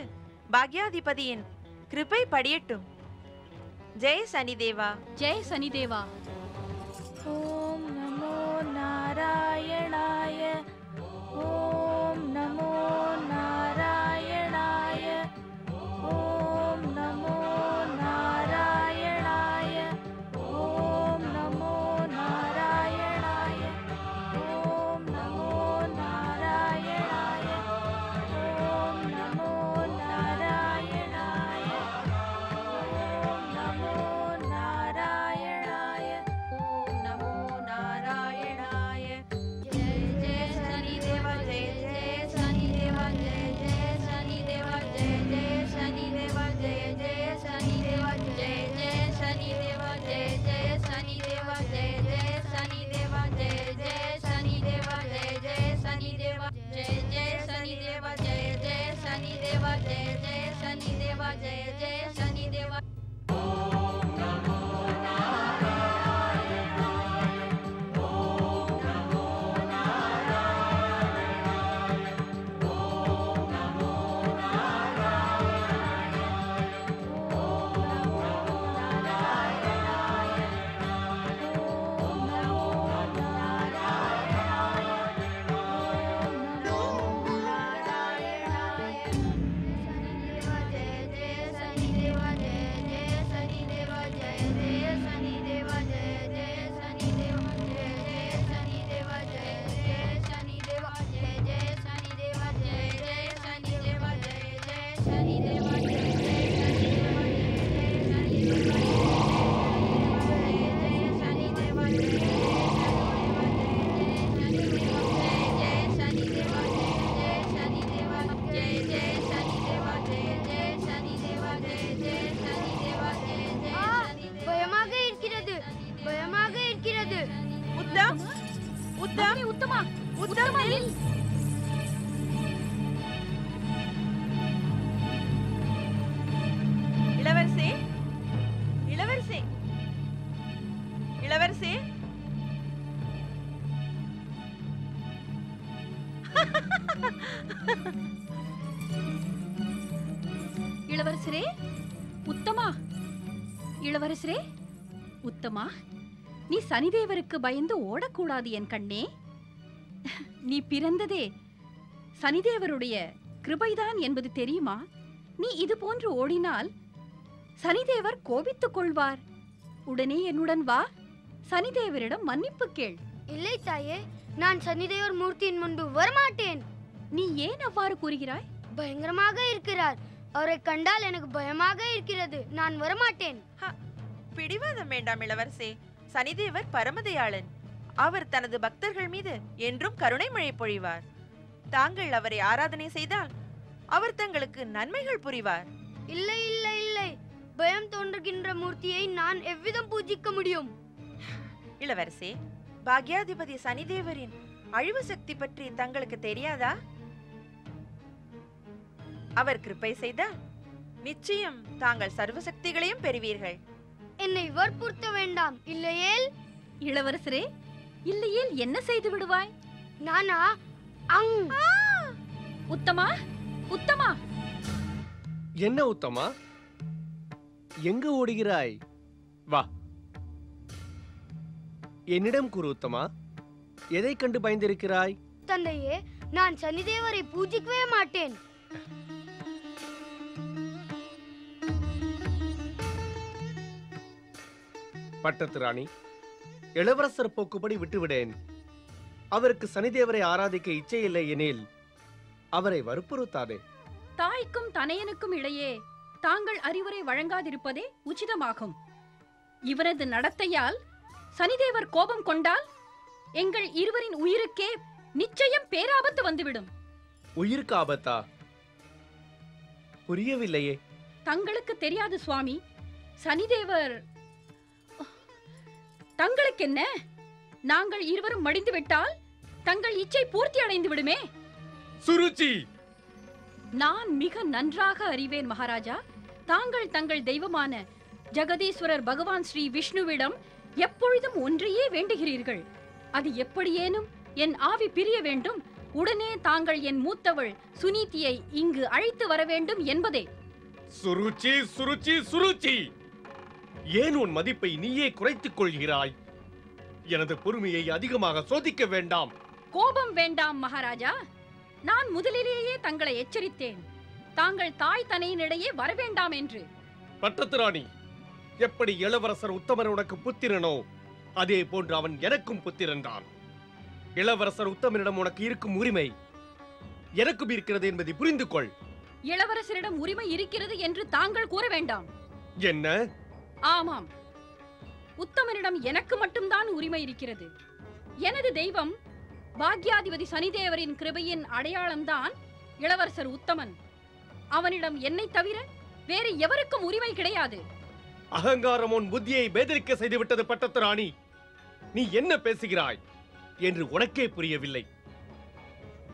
பாக்யாதிபதியின் கிருபை படியட்டும். ஜெய் சனிதேவா. ஜெய் சனிதேவா. ஓம் நமோ நாராயணாய. ஓம் நமோ நாராயணாய. ஓம் நமோ நாராயணாய. ஓம் நமோ நாராயணாய. ஓம் நமோ நாராயணாய. ஓம் நமோ நாராயணாய. ஓம் நமோ நாராயணாய. ஓம் நமோ உத்தம் உத்தம் உத்தமா உத்தம் நில். இளவரசே இளவரசே இளவரசே இளவரசரே உத்தமா இளவரசரே உத்தமா நீ சனிதேவருக்கு பயந்து ஓடக்கூடாது என் கண்ணே. நீ பிறந்ததே சனிதேவருடைய கிருபைதான் என்பது தெரியுமா? நீ இது போன்று ஓடினால் சனிதேவர் கோபித்துக் கொள்வார். உடனே என்னுடன் வா, சனிதேவரிடம் மன்னிப்பு கேள். இல்லை தாயே, நான் சனிதேவர் மூர்த்தியின் முன்பு வரமாட்டேன். நீ ஏன் அவ்வாறு கூறுகிறாய்? பயங்கரமாக இருக்கிறார். அவரை கண்டால் எனக்கு பயமாக இருக்கிறது. நான் வரமாட்டேன். பிடிவாதம் வேண்டாம் இளவரசே. சனிதேவர் பரமதயாளன். அவர் தனது பக்தர்கள் மீது என்றும் கருணை மழை பொழிவார். தாங்கள் அவரை ஆராதனை செய்தால் அவர் தங்களுக்கு நன்மைகள் புரிவார். இல்லை இல்லை இல்லை, பயம் தோன்றுகின்ற மூர்த்தியை நான் எவ்விதம் பூஜிக்க முடியும்? இளவரசே, பாக்யாதிபதி சனிதேவரின் அழிவு சக்தி பற்றி தங்களுக்கு தெரியாதா? அவர் கிருபை செய்தால் நிச்சயம் தாங்கள் சர்வசக்திகளையும் பெறுவீர்கள். என்னை வற்புறுத்த வேண்டாம். இல்லையேல் இளவரசரே, இல்லையேல் என்ன செய்து விடுவாய்? நானா உத்தமா உத்தமா என்ன உத்தமா, எங்கு ஓடுகிறாய்? வா, என்னிடம் கூறு உத்தமா, எதை கண்டு பயந்திருக்கிறாய்? தந்தையே, நான் சனிதேவரை பூஜிக்கவே மாட்டேன். பட்டத்து ராணி, இளவரசர் போக்குப்படி விட்டுவிடேன். அவருக்கு சனிதேவரை ஆராதிக்க இச்சை இல்லை எனில் அவரை வற்புறுத்தாதே. தாய்க்கும் தனையனுக்கும் இடையே தாங்கள் அறிவுரை வழங்காதிருப்பதே உச்சிதமாகும். இவரது நடத்தையால் சனிதேவர் கோபம் கொண்டால் எங்கள் இருவரின் உயிருக்கே நிச்சயம் பேராபத்து வந்துவிடும். உயிருக்கு ஆபத்தா? புரியவில்லையே. தங்களுக்கு தெரியாது சுவாமி. சனிதேவர் தங்களுக்கு என்ன? நாங்கள் இருவரும் மடிந்து விட்டால் தங்கள் இச்சை பூர்த்தி அடைந்து விடுமே. சுருச்சி, நான் மிக நன்றாக அறிவேன் மகாராஜா. தாங்கள் தங்கள் தெய்வமான ஜெகதீஸ்வரர் பகவான் ஸ்ரீ விஷ்ணுவிடம் எப்பொழுதும் ஒன்றையே வேண்டுகிறீர்கள். அது எப்படியேனும் என் ஆவி பிரிய வேண்டும். உடனே தாங்கள் என் மூத்தவள் சுனீதியை இங்கு அழைத்து வர வேண்டும் என்பதே. சுருச்சி சுருச்சி சுருச்சி, ஏன் உன் மதிப்பை நீயே குறைத்துக் கொள்கிறாய்? எனது பொறுமையை அதிகமாக சோதிக்க வேண்டாம். கோபம் வேண்டாம் மகாராஜா. நான் முதலிலேயே தங்களை எச்சரித்தேன், தாங்கள் தாய் தனையினிடையே வரவேண்டாம் என்று. பட்டத்து ராணி, எப்படி இளவரசர் உத்தமர் உனக்கு புத்திரனோ அதே போன்று அவன் எனக்கும் புத்திரன் தான். இளவரசர் உத்தமரிடம் உனக்கு இருக்கும் உரிமை எனக்கும் இருக்கிறது என்பதை புரிந்து கொள். இளவரசரிடம் உரிமை இருக்கிறது என்று தாங்கள் கூற வேண்டாம். என்ன? ஆமாம், உத்தமனிடம் எனக்கு மட்டும்தான் உரிமை இருக்கிறது. எனது தெய்வம் பாக்யாதிபதி சனிதேவரின் கிருபையின் அடையாளம்தான் இளவரசர் உத்தமன். அவனிடம் என்னை தவிர வேறு எவருக்கும் உரிமை கிடையாது. அகங்காரம் உன் புத்தியை பேதலிக்க செய்துவிட்டது பட்டத்து ராணி. நீ என்ன பேசுகிறாய் என்று உனக்கே புரியவில்லை.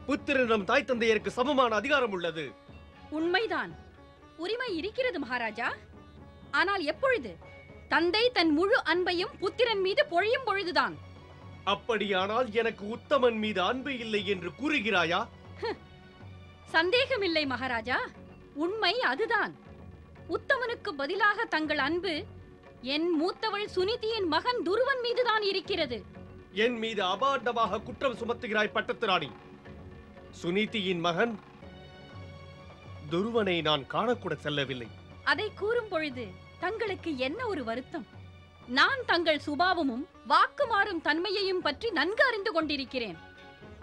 புத்திரனிடம் தாய் தந்தையருக்கு சமமான அதிகாரம் உள்ளது. உண்மைதான், உரிமை இருக்கிறது மகாராஜா. ஆனால் எப்பொழுது? தந்தை தன் முழு அன்பையும் புத்திரன் மீது பொழியும் பொழுதுதான். அப்படியானால் எனக்கு உத்தமன் மீது அன்பு இல்லை என்று கூறுகிறாயா? சந்தேகமில்லை மகாராஜா, உண்மை அதுதான். உத்தமனுக்கு பதிலாக தங்கள் அன்பு என் மூத்தவள் சுனிதியின் மகன் துருவன் மீதுதான் இருக்கிறது. என் மீது அபாண்டமாக குற்றம் சுமத்துகிறாய் பட்டத்து ராணி. சுனிதியின் மகன் துருவனை நான் காணக்கூட செல்லவில்லை. அதை கூறும் பொழுது தங்களுக்கு என்ன ஒரு வருத்தம்? நான் தங்கள் சுபாவமும் வாக்கு மாறும் தன்மையையும் பற்றி நன்கு அறிந்து கொண்டிருக்கிறேன்.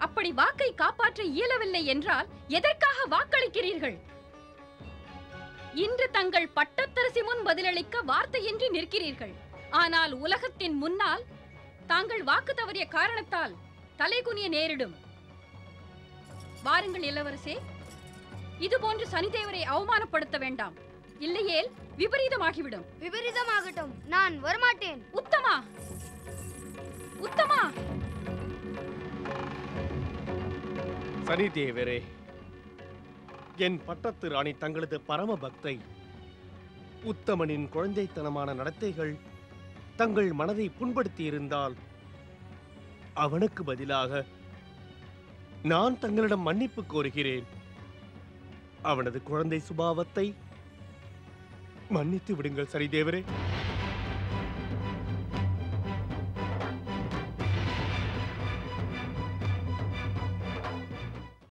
அப்படி வாக்கை காப்பாற்ற இயலவில்லை என்றால் எதற்காக வாக்களிக்கிறீர்கள்? இன்று தங்கள் பட்டத்தரசி முன் பதிலளிக்க வார்த்தையின்றி நிற்கிறீர்கள். ஆனால் உலகத்தின் முன்னால் தாங்கள் வாக்கு தவறிய காரணத்தால் தலைகுனிய நேரிடும். வாருங்கள் இளவரசே, இதுபோன்று சனிதேவரை அவமானப்படுத்த வேண்டாம். இல்லையேல் விபரீதமாகிவிடும். விபரீதமாகட்டும், நான் வரமாட்டேன். உத்தமா, உத்தமா. சனி தேவரே, என் பட்டத்து ராணி தங்களது பரம பக்தை. உத்தமனின் குழந்தைத்தனமான நடத்தைகள் தங்கள் மனதை புண்படுத்தி இருந்தால் அவனுக்கு பதிலாக நான் தங்களிடம் மன்னிப்பு கோருகிறேன். அவனது குழந்தை சுபாவத்தை மன்னித்து விடுங்கள் சனிதேவரே.